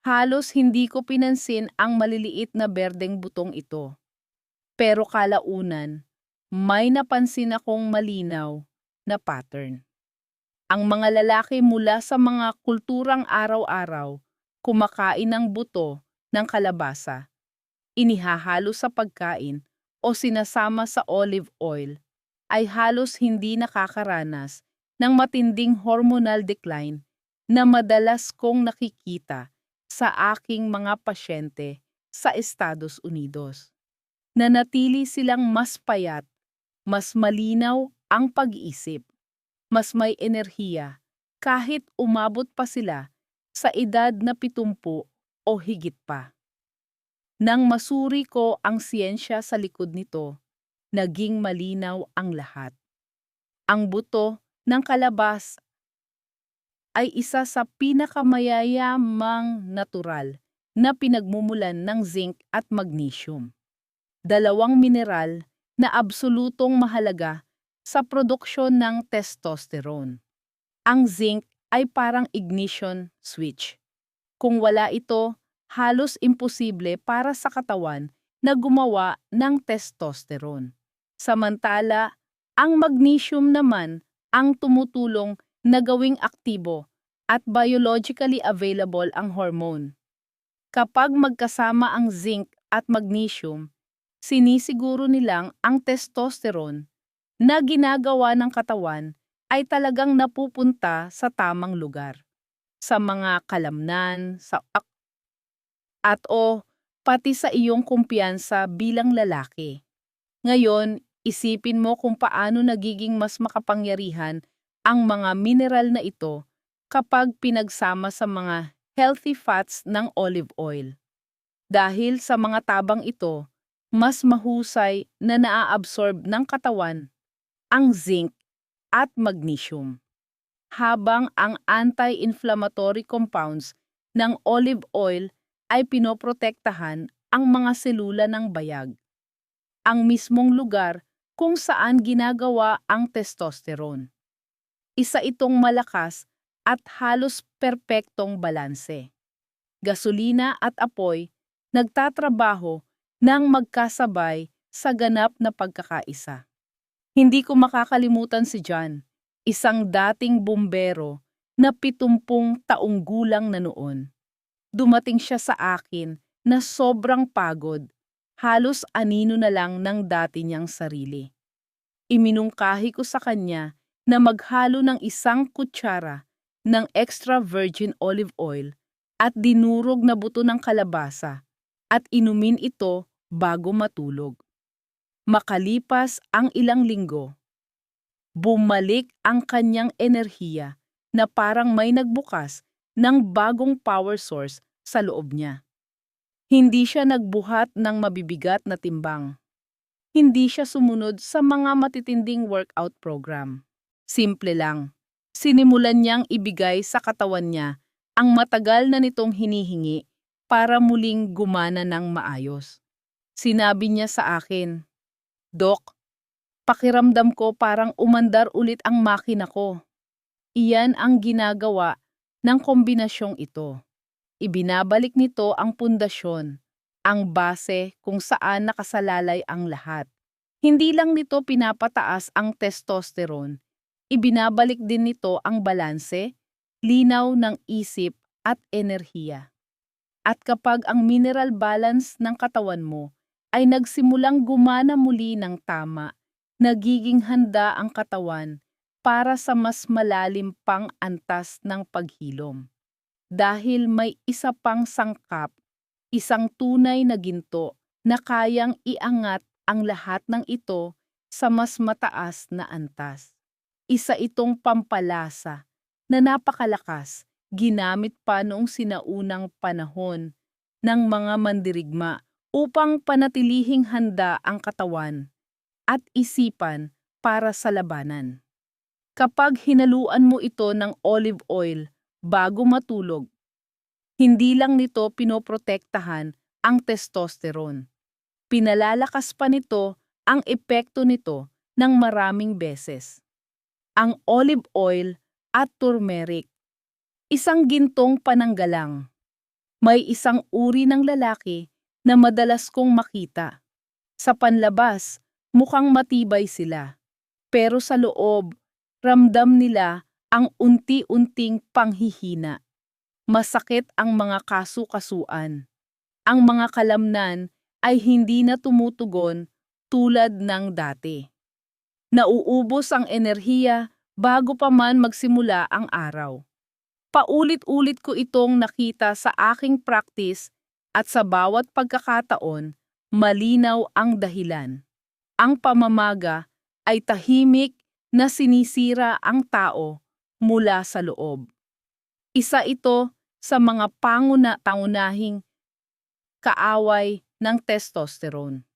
halos hindi ko pinansin ang maliliit na berdeng butong ito. Pero kalaunan, may napansin akong malinaw na pattern. Ang mga lalaki mula sa mga kulturang araw-araw kumakain ng buto ng kalabasa, inihahalo sa pagkain o sinasama sa olive oil, ay halos hindi nakakaranas ng matinding hormonal decline na madalas kong nakikita sa aking mga pasyente sa Estados Unidos. Nanatili silang mas payat, mas malinaw ang pag-iisip, mas may enerhiya kahit umabot pa sila sa edad na 70 o higit pa. Nang masuri ko ang siyensya sa likod nito, naging malinaw ang lahat. Ang buto ng kalabas ay isa sa pinakamayayamang natural na pinagmumulan ng zinc at magnesium. Dalawang mineral na absolutong mahalaga sa produksyon ng testosterone. Ang zinc ay parang ignition switch. Kung wala ito, halos imposible para sa katawan na gumawa ng testosterone. Samantala, ang magnesium naman ang tumutulong na gawing aktibo at biologically available ang hormone. Kapag magkasama ang zinc at magnesium, sinisiguro nilang ang testosterone na ginagawa ng katawan ay talagang napupunta sa tamang lugar. Sa mga kalamnan, pati sa iyong kumpiyansa bilang lalaki. Ngayon, isipin mo kung paano nagiging mas makapangyarihan ang mga mineral na ito kapag pinagsama sa mga healthy fats ng olive oil. Dahil sa mga tabang ito, mas mahusay na naa-absorb ng katawan ang zinc at magnesium. Habang ang anti-inflammatory compounds ng olive oil ay pinoprotektahan ang mga selula ng bayag, ang mismong lugar kung saan ginagawa ang testosterone. Isa itong malakas at halos perpektong balanse. Gasolina at apoy nagtatrabaho ng magkasabay sa ganap na pagkakaisa. Hindi ko makakalimutan si John, isang dating bumbero na 70 taong gulang na noon. Dumating siya sa akin na sobrang pagod, halos anino na lang ng dati niyang sarili. Iminungkahi ko sa kanya na maghalo ng 1 kutsara ng extra virgin olive oil at dinurog na buto ng kalabasa at inumin ito bago matulog. Makalipas ang ilang linggo, bumalik ang kanyang enerhiya na parang may nagbukas ng bagong power source sa loob niya. Hindi siya nagbuhat ng mabibigat na timbang. Hindi siya sumunod sa mga matitinding workout program. Simple lang. Sinimulan niyang ibigay sa katawan niya ang matagal na nitong hinihingi para muling gumana ng maayos. Sinabi niya sa akin, "Dok, pakiramdam ko parang umandar ulit ang makina ko." Iyan ang ginagawa ng kombinasyong ito. Ibinabalik nito ang pundasyon, ang base kung saan nakasalalay ang lahat. Hindi lang nito pinapataas ang testosterone, ibinabalik din nito ang balanse, linaw ng isip at enerhiya. At kapag ang mineral balance ng katawan mo ay nagsimulang gumana muli ng tama, nagiging handa ang katawan para sa mas malalim pang antas ng paghilom. Dahil may isa pang sangkap, isang tunay na ginto na kayang iangat ang lahat ng ito sa mas mataas na antas. Isa itong pampalasa na napakalakas, ginamit pa noong sinaunang panahon ng mga mandirigma upang panatilihing handa ang katawan at isipan para sa labanan. Kapag hinaluan mo ito ng olive oil bago matulog, hindi lang nito pinoprotektahan ang testosterone. Pinalalakas pa nito ang epekto nito ng maraming beses. Ang olive oil at turmeric, isang gintong pananggalang. May isang uri ng lalaki na madalas kong makita. Sa panlabas, mukhang matibay sila. Pero sa loob, ramdam nila ang unti-unting panghihina. Masakit ang mga kasu-kasuan. Ang mga kalamnan ay hindi na tumutugon tulad ng dati. Nauubos ang enerhiya bago pa man magsimula ang araw. Paulit-ulit ko itong nakita sa aking practice at sa bawat pagkakataon, malinaw ang dahilan. Ang pamamaga ay tahimik na sinisira ang tao mula sa loob. Isa ito sa mga pangunahing kaaway ng testosterone.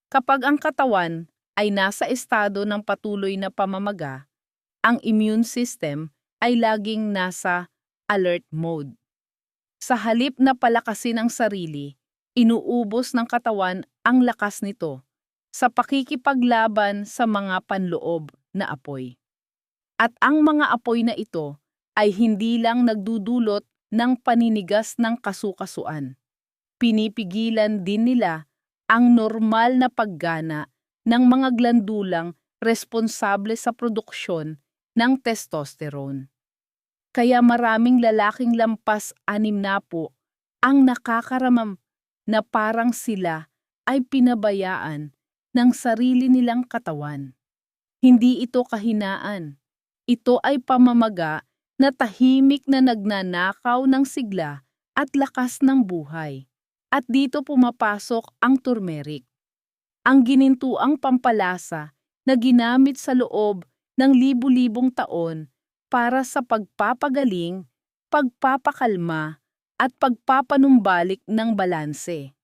Kapag ang katawan ay nasa estado ng patuloy na pamamaga, ang immune system ay laging nasa alert mode. Sa halip na palakasin ang sarili, inuubos ng katawan ang lakas nito sa pakikipaglaban sa mga panloob na apoy. At ang mga apoy na ito ay hindi lang nagdudulot ng paninigas ng kasukasuan. Pinipigilan din nila ang normal na paggana ng mga glandulang responsable sa produksyon ng testosterone. Kaya maraming lalaking lampas 60 ang nakakaramdam na parang sila ay pinabayaan ng sarili nilang katawan. Hindi ito kahinaan. Ito ay pamamaga na tahimik na nagnanakaw ng sigla at lakas ng buhay. At dito pumapasok ang turmeric, ang ginintuang pampalasa na ginamit sa loob ng libu-libong taon para sa pagpapagaling, pagpapakalma at pagpapanumbalik ng balanse.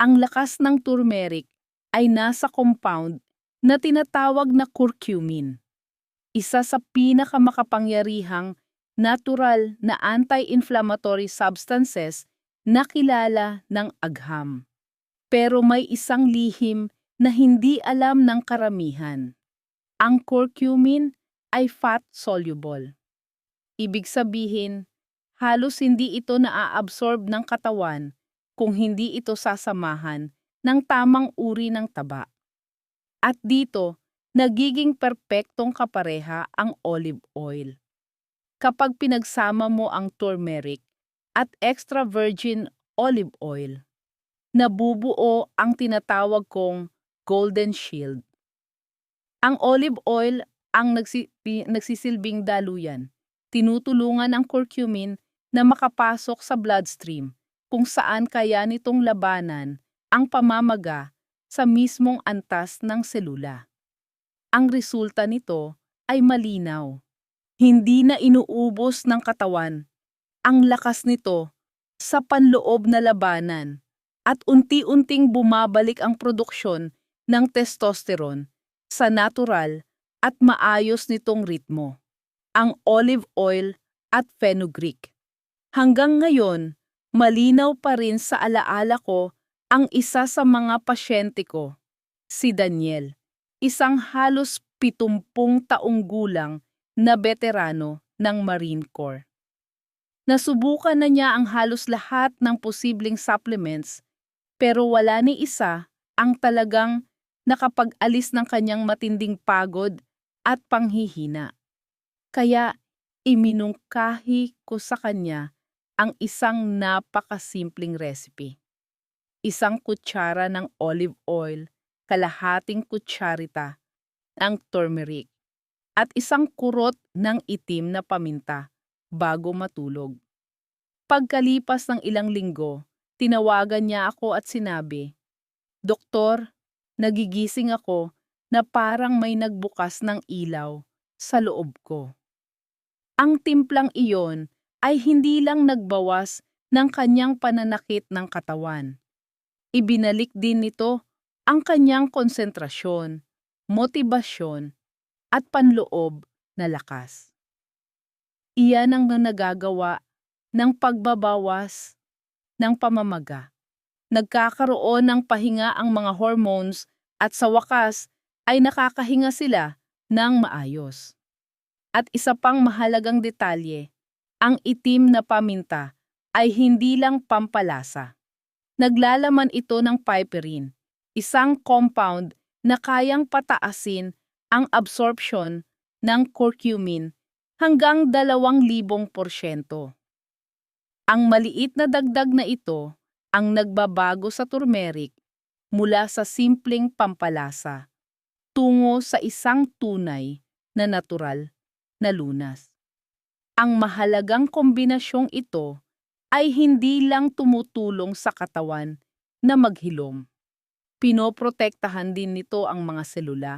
Ang lakas ng turmeric ay nasa compound na tinatawag na curcumin, isa sa pinakamakapangyarihang natural na anti-inflammatory substances na kilala ng agham. Pero may isang lihim na hindi alam ng karamihan. Ang curcumin ay fat-soluble. Ibig sabihin, halos hindi ito naa-absorb ng katawan kung hindi ito sasamahan ng tamang uri ng taba. At dito, nagiging perpektong kapareha ang olive oil. Kapag pinagsama mo ang turmeric at extra virgin olive oil, nabubuo ang tinatawag kong golden shield. Ang olive oil ang nagsisilbing daluyan. Tinutulungan ang curcumin na makapasok sa bloodstream kung saan kaya nitong labanan ang pamamaga sa mismong antas ng selula. Ang resulta nito ay malinaw. Hindi na inuubos ng katawan ang lakas nito sa panloob na labanan at unti-unting bumabalik ang produksyon ng testosterone sa natural at maayos nitong ritmo, ang olive oil at fenugreek. Hanggang ngayon, malinaw pa rin sa alaala ko ang isa sa mga pasyente ko, si Daniel, isang halos 70 taong gulang na veterano ng Marine Corps. Nasubukan na niya ang halos lahat ng posibleng supplements pero wala ni isa ang talagang nakapag-alis ng kanyang matinding pagod at panghihina. Kaya iminungkahi ko sa kanya ang isang napakasimpleng recipe. isang kutsara ng olive oil, kalahating kutsarita ng turmeric, at isang kurot ng itim na paminta bago matulog. Pagkalipas ng ilang linggo, tinawagan niya ako at sinabi, "Doktor, nagigising ako na parang may nagbukas ng ilaw sa loob ko." Ang timplang iyon ay hindi lang nagbawas ng kanyang pananakit ng katawan. Ibinalik din nito ang kanyang konsentrasyon, motibasyon, at panloob na lakas. Iyan ang nagagawa ng pagbabawas ng pamamaga. Nagkakaroon ng pahinga ang mga hormones at sa wakas ay nakakahinga sila ng maayos. At isa pang mahalagang detalye, ang itim na paminta ay hindi lang pampalasa. Naglalaman ito ng piperine, isang compound na kayang pataasin ang absorption ng curcumin hanggang 2,000%. Ang maliit na dagdag na ito ang nagbabago sa turmeric mula sa simpleng pampalasa tungo sa isang tunay na natural na lunas. Ang mahalagang kombinasyong ito ay hindi lang tumutulong sa katawan na maghilom. Pinoprotektahan din nito ang mga selula,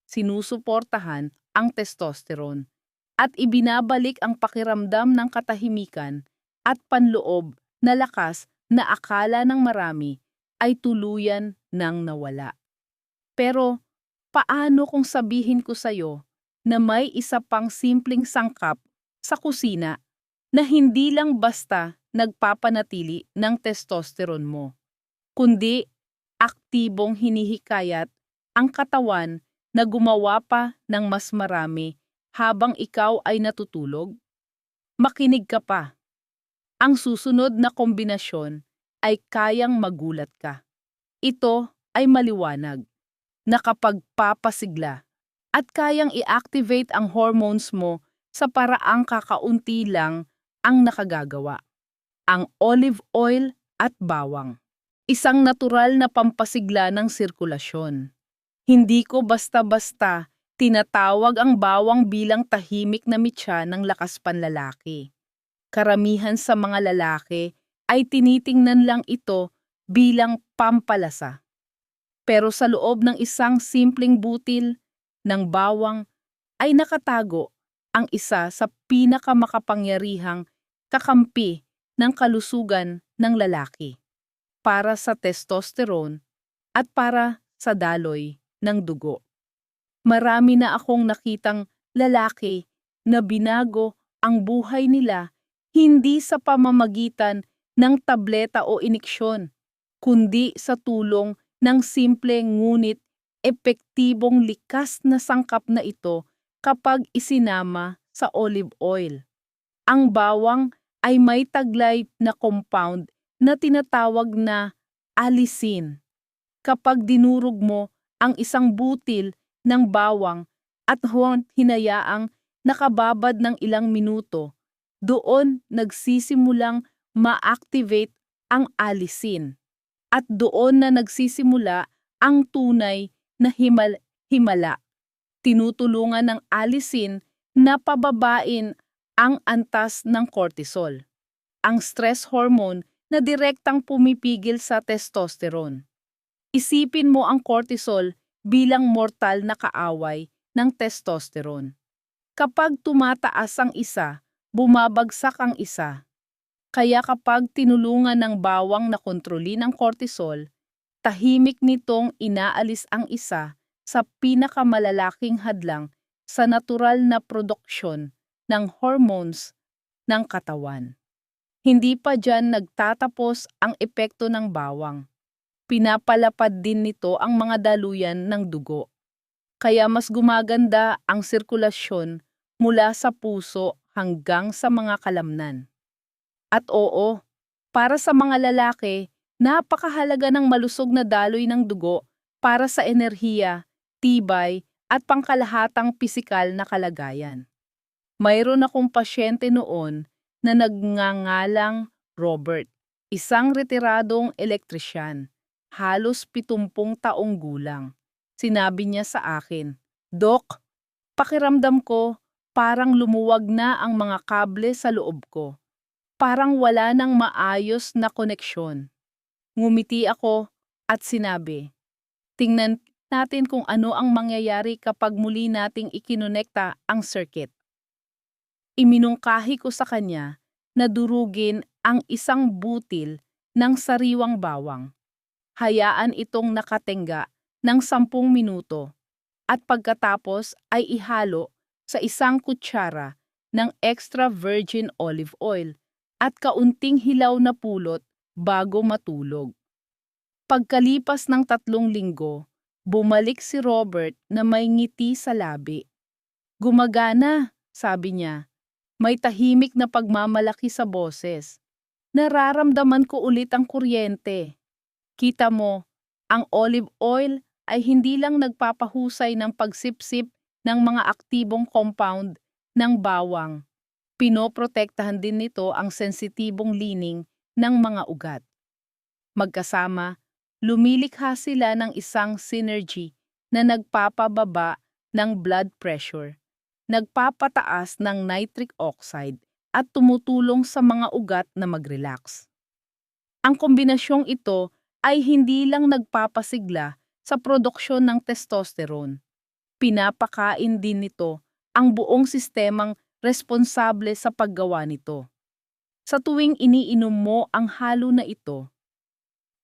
sinusuportahan ang testosterone, at ibinabalik ang pakiramdam ng katahimikan at panloob na lakas na akala ng marami ay tuluyan nang nawala. Pero paano kung sabihin ko sa'yo na may isa pang simpleng sangkap sa kusina na hindi lang basta nagpapanatili ng testosterone mo, kundi aktibong hinihikayat ang katawan na gumawa pa ng mas marami habang ikaw ay natutulog? Makinig ka pa. Ang susunod na kombinasyon ay kayang magulat ka. Ito ay maliwanag, nakapagpapasigla, at kayang i-activate ang hormones mo sa paraang kakaunti lang ang nakagagawa. Ang olive oil at bawang. Isang natural na pampasigla ng sirkulasyon. Hindi ko basta-basta tinatawag ang bawang bilang tahimik na mitya ng lakas panlalaki. Karamihan sa mga lalaki ay tinitingnan lang ito bilang pampalasa. Pero sa loob ng isang simpleng butil ng bawang ay nakatago ang isa sa pinakamakapangyarihang kakampi ng kalusugan ng lalaki para sa testosterone at para sa daloy ng dugo. Marami na akong nakitang lalaki na binago ang buhay nila hindi sa pamamagitan ng tableta o iniksyon, kundi sa tulong ng simple ngunit epektibong likas na sangkap na ito kapag isinama sa olive oil. Ang bawang ay may taglay na compound na tinatawag na allicin. Kapag dinurog mo ang isang butil ng bawang at hinayaang nakababad ng ilang minuto, doon nagsisimulang ma-activate ang allicin. At doon na nagsisimula ang tunay na himala. Tinutulungan ng allicin na pababain ang antas ng cortisol, ang stress hormone na direktang pumipigil sa testosterone. Isipin mo ang cortisol bilang mortal na kaaway ng testosterone. Kapag tumataas ang isa, bumabagsak ang isa. Kaya kapag tinulungan ng bawang na kontrolin ang cortisol, tahimik nitong inaalis ang isa sa pinakamalalaking hadlang sa natural na produksyon ng hormones ng katawan. Hindi pa dyan nagtatapos ang epekto ng bawang. Pinapalapad din nito ang mga daluyan ng dugo. Kaya mas gumaganda ang sirkulasyon mula sa puso hanggang sa mga kalamnan. At oo, para sa mga lalaki, napakahalaga ng malusog na daloy ng dugo para sa enerhiya, tibay at pangkalahatang pisikal na kalagayan. Mayroon akong pasyente noon na nagngangalang Robert. Isang retiradong elektrisyan, halos 70 taong gulang. Sinabi niya sa akin, "Dok, pakiramdam ko parang lumuwag na ang mga kable sa loob ko. Parang wala nang maayos na koneksyon." Ngumiti ako at sinabi, "Tingnan natin kung ano ang mangyayari kapag muli nating ikinonekta ang circuit." Iminungkahi ko sa kanya na durugin ang isang butil ng sariwang bawang. Hayaan itong nakatenga ng 10 minuto at pagkatapos ay ihalo sa isang kutsara ng extra virgin olive oil at kaunting hilaw na pulot bago matulog. Pagkalipas ng 3 linggo, bumalik si Robert na may ngiti sa labi. "Gumagana," sabi niya. May tahimik na pagmamalaki sa boses. "Nararamdaman ko ulit ang kuryente." Kita mo, ang olive oil ay hindi lang nagpapahusay ng pagsipsip ng mga aktibong compound ng bawang. Pinoprotektahan din nito ang sensitibong lining ng mga ugat. Magkasama, lumilikha sila ng isang synergy na nagpapababa ng blood pressure, nagpapataas ng nitric oxide at tumutulong sa mga ugat na mag-relax. Ang kombinasyong ito ay hindi lang nagpapasigla sa produksyon ng testosterone. Pinapakain din nito ang buong sistemang responsable sa paggawa nito. Sa tuwing iniinom mo ang halo na ito,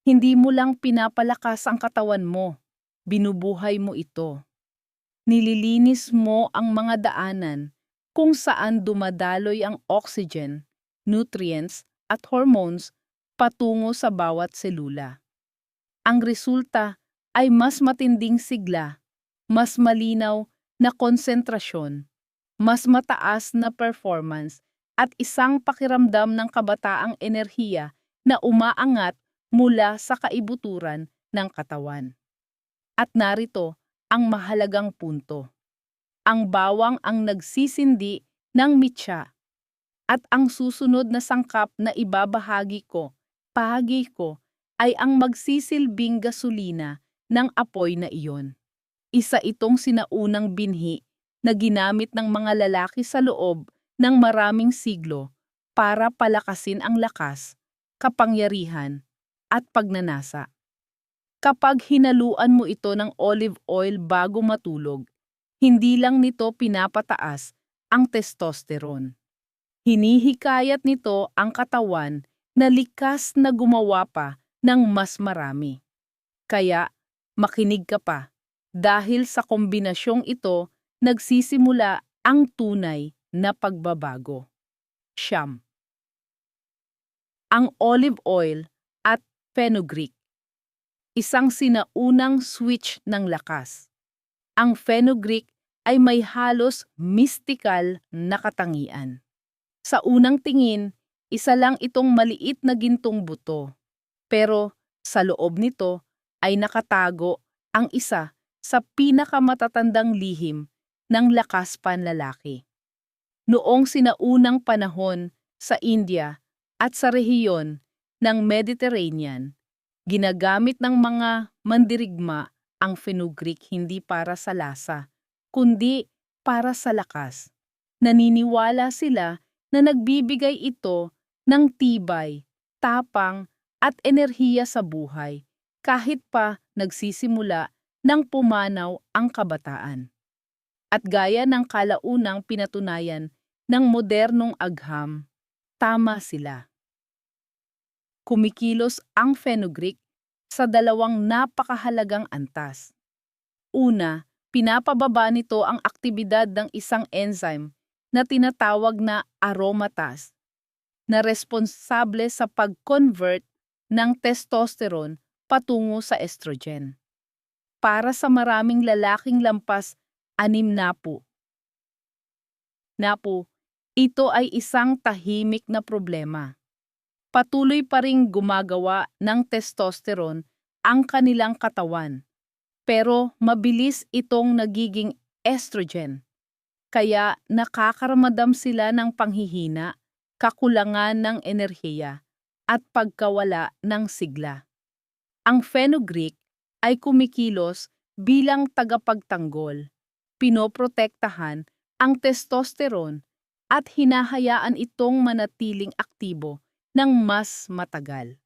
hindi mo lang pinapalakas ang katawan mo, binubuhay mo ito. Nililinis mo ang mga daanan kung saan dumadaloy ang oxygen, nutrients at hormones patungo sa bawat selula. Ang resulta ay mas matinding sigla, mas malinaw na konsentrasyon, mas mataas na performance at isang pakiramdam ng kabataang enerhiya na umaangat mula sa kaibuturan ng katawan. At narito ang mahalagang punto. Ang bawang ang nagsisindi ng mitya at ang susunod na sangkap na ibabahagi ko, ay ang magsisilbing gasolina ng apoy na iyon. Isa itong sinaunang binhi na ginamit ng mga lalaki sa loob ng maraming siglo para palakasin ang lakas, kapangyarihan, at pagnanasa. Kapag hinaluan mo ito ng olive oil bago matulog, hindi lang nito pinapataas ang testosterone. Hinihikayat nito ang katawan na likas na gumawa pa ng mas marami. Kaya, makinig ka pa, dahil sa kombinasyong ito, nagsisimula ang tunay na pagbabago. Siyam. Ang olive oil at fenugreek. Isang sinaunang switch ng lakas. Ang fenugreek ay may halos mystical na katangian. Sa unang tingin, isa lang itong maliit na gintong buto. Pero sa loob nito ay nakatago ang isa sa pinakamatatandang lihim ng lakas panlalaki. Noong sinaunang panahon sa India at sa rehiyon ng Mediterranean, ginagamit ng mga mandirigma ang fenugreek hindi para sa lasa, kundi para sa lakas. Naniniwala sila na nagbibigay ito ng tibay, tapang at enerhiya sa buhay kahit pa nagsisimula ng pumanaw ang kabataan. At gaya ng kalaunang pinatunayan ng modernong agham, tama sila. Kumikilos ang fenugreek sa dalawang napakahalagang antas. Una, pinapababa nito ang aktibidad ng isang enzyme na tinatawag na aromatase, na responsable sa pag-convert ng testosterone patungo sa estrogen. Para sa maraming lalaking lampas 60. Ito ay isang tahimik na problema. Patuloy pa ring gumagawa ng testosterone ang kanilang katawan, pero mabilis itong nagiging estrogen. Kaya nakakaramadam sila ng panghihina, kakulangan ng enerhiya, at pagkawala ng sigla. Ang fenugreek ay kumikilos bilang tagapagtanggol, pinoprotektahan ang testosterone at hinahayaan itong manatiling aktibo ng mas matagal.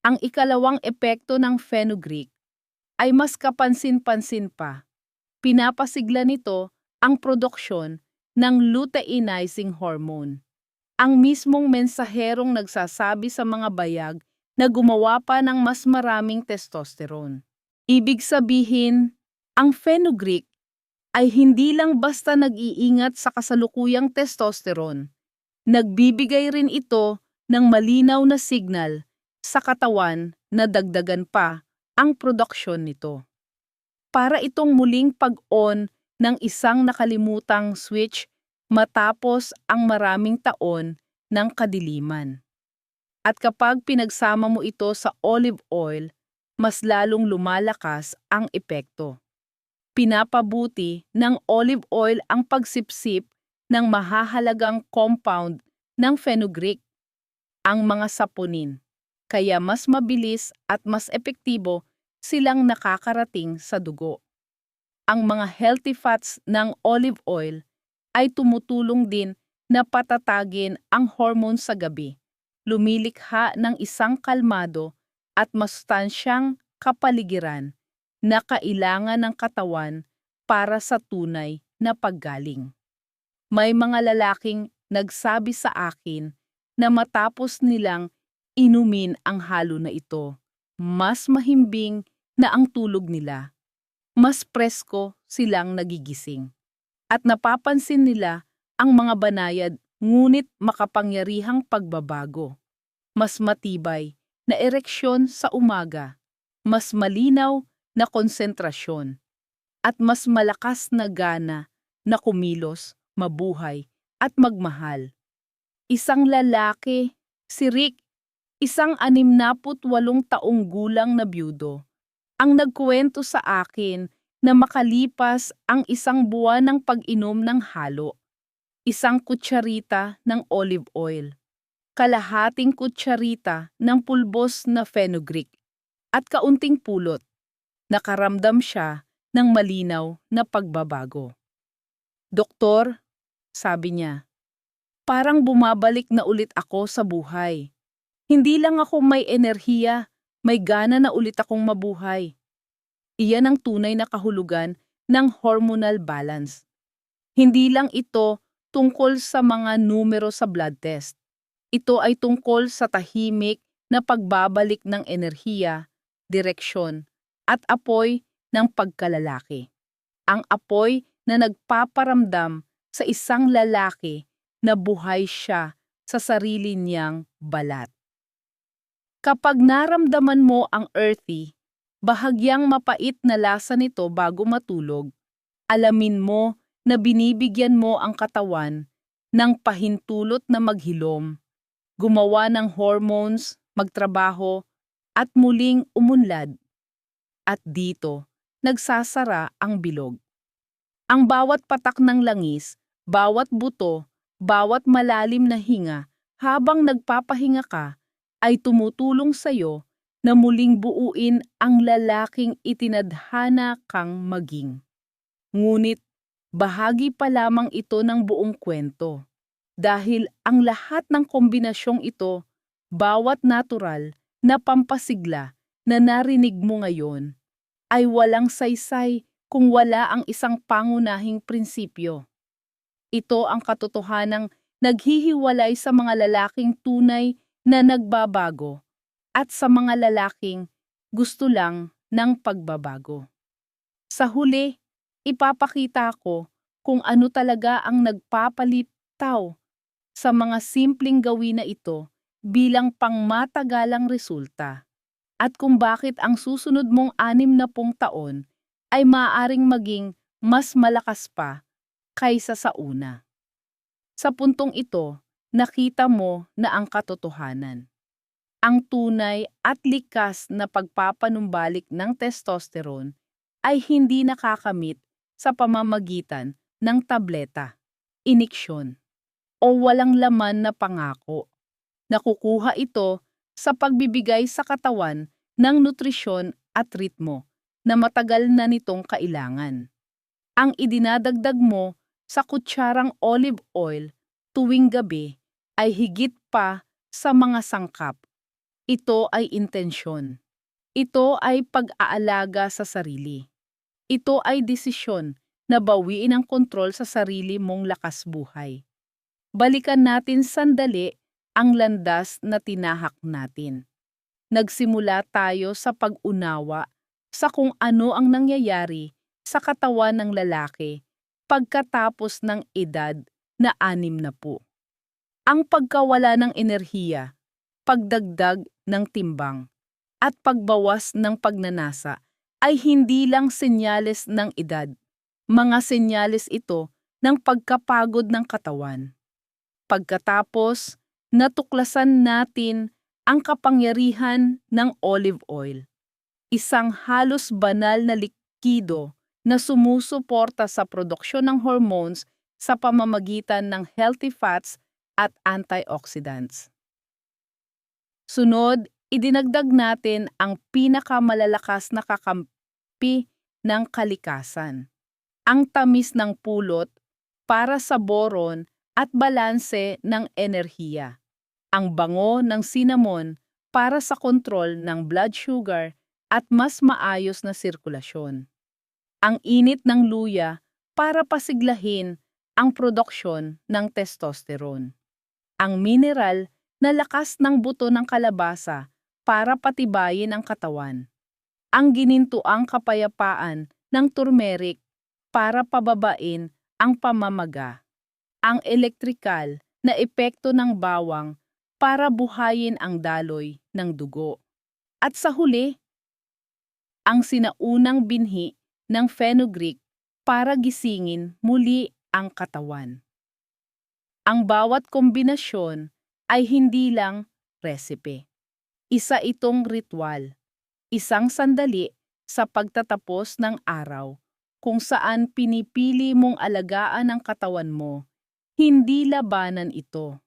Ang ikalawang epekto ng fenugreek ay mas kapansin-pansin pa. Pinapasigla nito ang produksyon ng luteinizing hormone, ang mismong mensaherong nagsasabi sa mga bayag na gumawa pa ng mas maraming testosterone. Ibig sabihin, ang fenugreek ay hindi lang basta nag-iingat sa kasalukuyang testosterone. Nagbibigay rin ito ng malinaw na signal sa katawan na dagdagan pa ang produksyon nito. Para itong muling pag-on ng isang nakalimutang switch matapos ang maraming taon ng kadiliman. At kapag pinagsama mo ito sa olive oil, mas lalong lumalakas ang epekto. Pinapabuti ng olive oil ang pagsipsip ng mahahalagang compound ng fenugreek, ang mga saponin, kaya mas mabilis at mas epektibo silang nakakarating sa dugo. Ang mga healthy fats ng olive oil ay tumutulong din na patatagin ang hormone sa gabi, lumilikha ng isang kalmado at masustansyang kapaligiran na kailangan ng katawan para sa tunay na paggaling. May mga lalaking nagsabi sa akin na matapos nilang inumin ang halo na ito, mas mahimbing na ang tulog nila, mas presko silang nagigising. At napapansin nila ang mga banayad ngunit makapangyarihang pagbabago. Mas matibay na ereksyon sa umaga, mas malinaw na konsentrasyon, at mas malakas na gana na kumilos, mabuhay, at magmahal. Isang lalaki, si Rick, isang 68 taong gulang na byudo, ang nagkuwento sa akin na makalipas ang isang buwan ng pag-inom ng halo, isang kutsarita ng olive oil, kalahating kutsarita ng pulbos na fenugreek, at kaunting pulot, nakaramdam siya ng malinaw na pagbabago. Doktor, sabi niya, parang bumabalik na ulit ako sa buhay. Hindi lang ako may enerhiya, may gana na ulit akong mabuhay. Iyan ang tunay na kahulugan ng hormonal balance. Hindi lang ito tungkol sa mga numero sa blood test. Ito ay tungkol sa tahimik na pagbabalik ng enerhiya, direksyon, at apoy ng pagkalalaki. Ang apoy na nagpaparamdam sa isang lalaki na buhay siya sa sarili niyang balat. Kapag naramdaman mo ang earthy, bahagyang mapait na lasa nito bago matulog, alamin mo na binibigyan mo ang katawan ng pahintulot na maghilom, gumawa ng hormones, magtrabaho, at muling umunlad. At dito, nagsasara ang bilog. Ang bawat patak ng langis, bawat buto, bawat malalim na hinga habang nagpapahinga ka ay tumutulong sa'yo na muling buuin ang lalaking itinadhana kang maging. Ngunit, bahagi pa lamang ito ng buong kwento. Dahil ang lahat ng kombinasyong ito, bawat natural na pampasigla na narinig mo ngayon, ay walang saysay kung wala ang isang pangunahing prinsipyo. Ito ang katotohanang naghihiwalay sa mga lalaking tunay na nagbabago at sa mga lalaking gusto lang ng pagbabago. Sa huli, ipapakita ko kung ano talaga ang nagpapalitaw sa mga simpleng gawin na ito bilang pangmatagalang resulta at kung bakit ang susunod mong 60 taon ay maaaring maging mas malakas pa kaysa sa una. Sa puntong ito, nakita mo na ang katotohanan. Ang tunay at likas na pagpapanumbalik ng testosterone ay hindi nakakamit sa pamamagitan ng tableta, iniksyon, o walang laman na pangako. Nakukuha ito sa pagbibigay sa katawan ng nutrisyon at ritmo na matagal na nitong kailangan. Ang idinadagdag mo sa kutsarang olive oil tuwing gabi ay higit pa sa mga sangkap. Ito ay intensyon. Ito ay pag-aalaga sa sarili. Ito ay desisyon na bawiin ang kontrol sa sarili mong lakas buhay. Balikan natin sandali ang landas na tinahak natin. Nagsimula tayo sa pag-unawa sa kung ano ang nangyayari sa katawan ng lalaki pagkatapos ng edad na 60. Ang pagkawala ng enerhiya, pagdagdag ng timbang, at pagbawas ng pagnanasa ay hindi lang senyales ng edad. Mga senyales ito ng pagkapagod ng katawan. Pagkatapos, natuklasan natin ang kapangyarihan ng olive oil, isang halos banal na likido na sumusuporta sa produksyon ng hormones sa pamamagitan ng healthy fats at antioxidants. Sunod, idinagdag natin ang pinakamalalakas na kakampi ng kalikasan, ang tamis ng pulot para sa boron at balanse ng enerhiya, ang bango ng cinnamon para sa kontrol ng blood sugar at mas maayos na sirkulasyon, ang init ng luya para pasiglahin ang produksyon ng testosterone, ang mineral na lakas ng buto ng kalabasa para patibayin ang katawan, ang ginintuang kapayapaan ng turmeric para pababain ang pamamaga, ang elektrikal na epekto ng bawang para buhayin ang daloy ng dugo, at sa huli, ang sinaunang binhi ng fenugreek para gisingin muli ang katawan. Ang bawat kombinasyon ay hindi lang recipe. Isa itong ritual, isang sandali sa pagtatapos ng araw kung saan pinipili mong alagaan ang katawan mo, hindi labanan ito.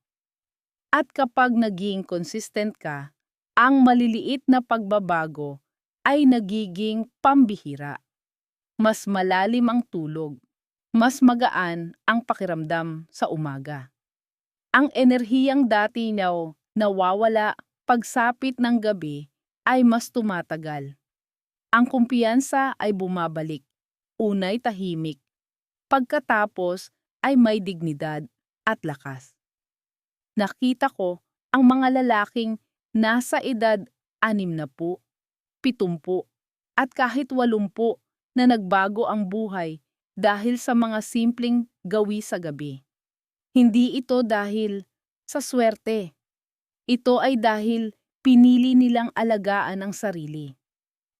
At kapag naging consistent ka, ang maliliit na pagbabago ay nagiging pambihira. Mas malalim ang tulog, mas magaan ang pakiramdam sa umaga. Ang enerhiyang dati nawawala pagsapit ng gabi ay mas tumatagal. Ang kumpiyansa ay bumabalik, unay tahimik, pagkatapos ay may dignidad at lakas. Nakita ko ang mga lalaking nasa edad 60, 70 at kahit 80 na nagbago ang buhay dahil sa mga simpleng gawi sa gabi. Hindi ito dahil sa swerte. Ito ay dahil pinili nilang alagaan ang sarili.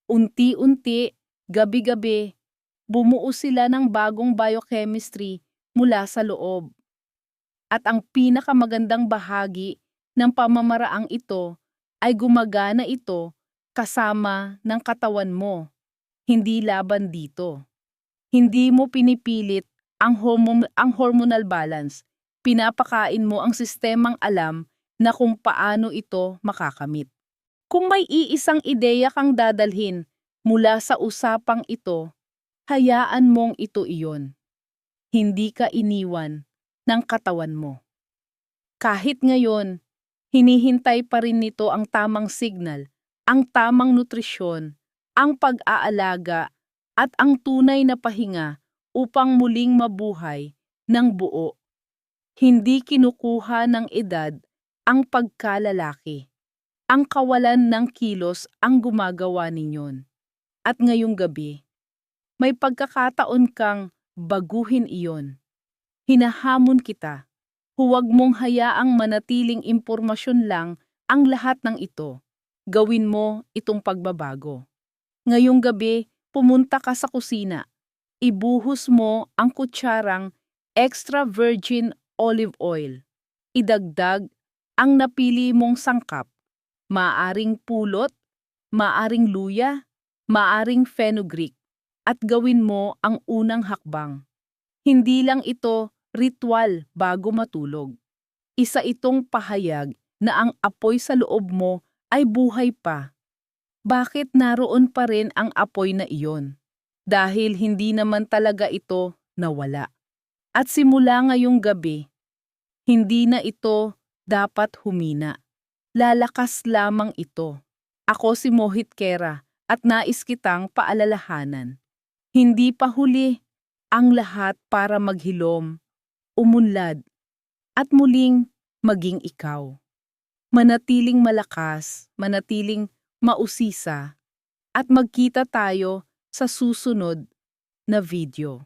Unti-unti, gabi-gabi, bumuo sila ng bagong biochemistry mula sa loob. At ang pinakamagandang bahagi ng pamamaraang ito ay gumagana ito kasama ng katawan mo, hindi laban dito. Hindi mo pinipilit ang hormonal balance. Pinapakain mo ang sistemang alam na kung paano ito makakamit. Kung may iisang ideya kang dadalhin mula sa usapang ito, hayaan mong ito iyon. Hindi ka iniwan ng katawan mo. Kahit ngayon, hinihintay pa rin nito ang tamang signal, ang tamang nutrisyon, ang pag-aalaga at ang tunay na pahinga upang muling mabuhay ng buo. Hindi kinukuha ng edad ang pagkalalaki. Ang kawalan ng kilos ang gumagawa ninyon. At ngayong gabi, may pagkakataon kang baguhin iyon. Hinahamon kita. Huwag mong hayaang manatiling impormasyon lang ang lahat ng ito. Gawin mo itong pagbabago. Ngayong gabi, pumunta ka sa kusina. Ibuhos mo ang kutsarang extra virgin olive oil. Idagdag ang napili mong sangkap. Maaring pulot, maaring luya, maaring fenugreek. At gawin mo ang unang hakbang. Hindi lang ito ritual bago matulog. Isa itong pahayag na ang apoy sa loob mo ay buhay pa. Bakit naroon pa rin ang apoy na iyon? Dahil hindi naman talaga ito nawala. At simula ngayong gabi, hindi na ito dapat humina. Lalakas lamang ito. Ako si Mohit Kera at nais kitang paalalahanan. Hindi pa huli ang lahat para maghilom, umunlad, at muling maging ikaw. Manatiling malakas, manatiling mausisa, at magkita tayo sa susunod na video.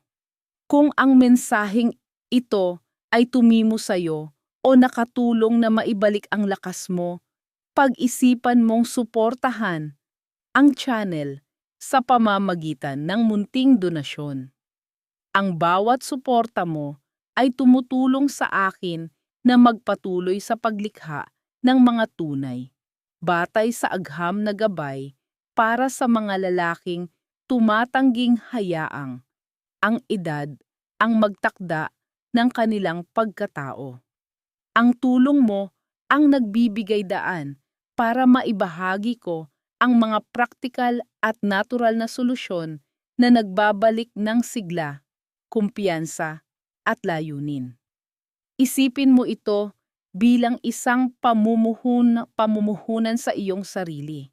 Kung ang mensaheng ito ay tumimo sa'yo o nakatulong na maibalik ang lakas mo, pag-isipan mong suportahan ang channel sa pamamagitan ng munting donasyon. Ang bawat suporta mo ay tumutulong sa akin na magpatuloy sa paglikha ng mga tunay, batay sa agham na gabay para sa mga lalaking tumatangging hayaang ang edad ang magtakda ng kanilang pagkatao. Ang tulong mo ang nagbibigay daan para maibahagi ko ang mga praktikal at natural na solusyon na nagbabalik ng sigla, kumpiyansa at layunin. Isipin mo ito bilang isang pamumuhunan sa iyong sarili.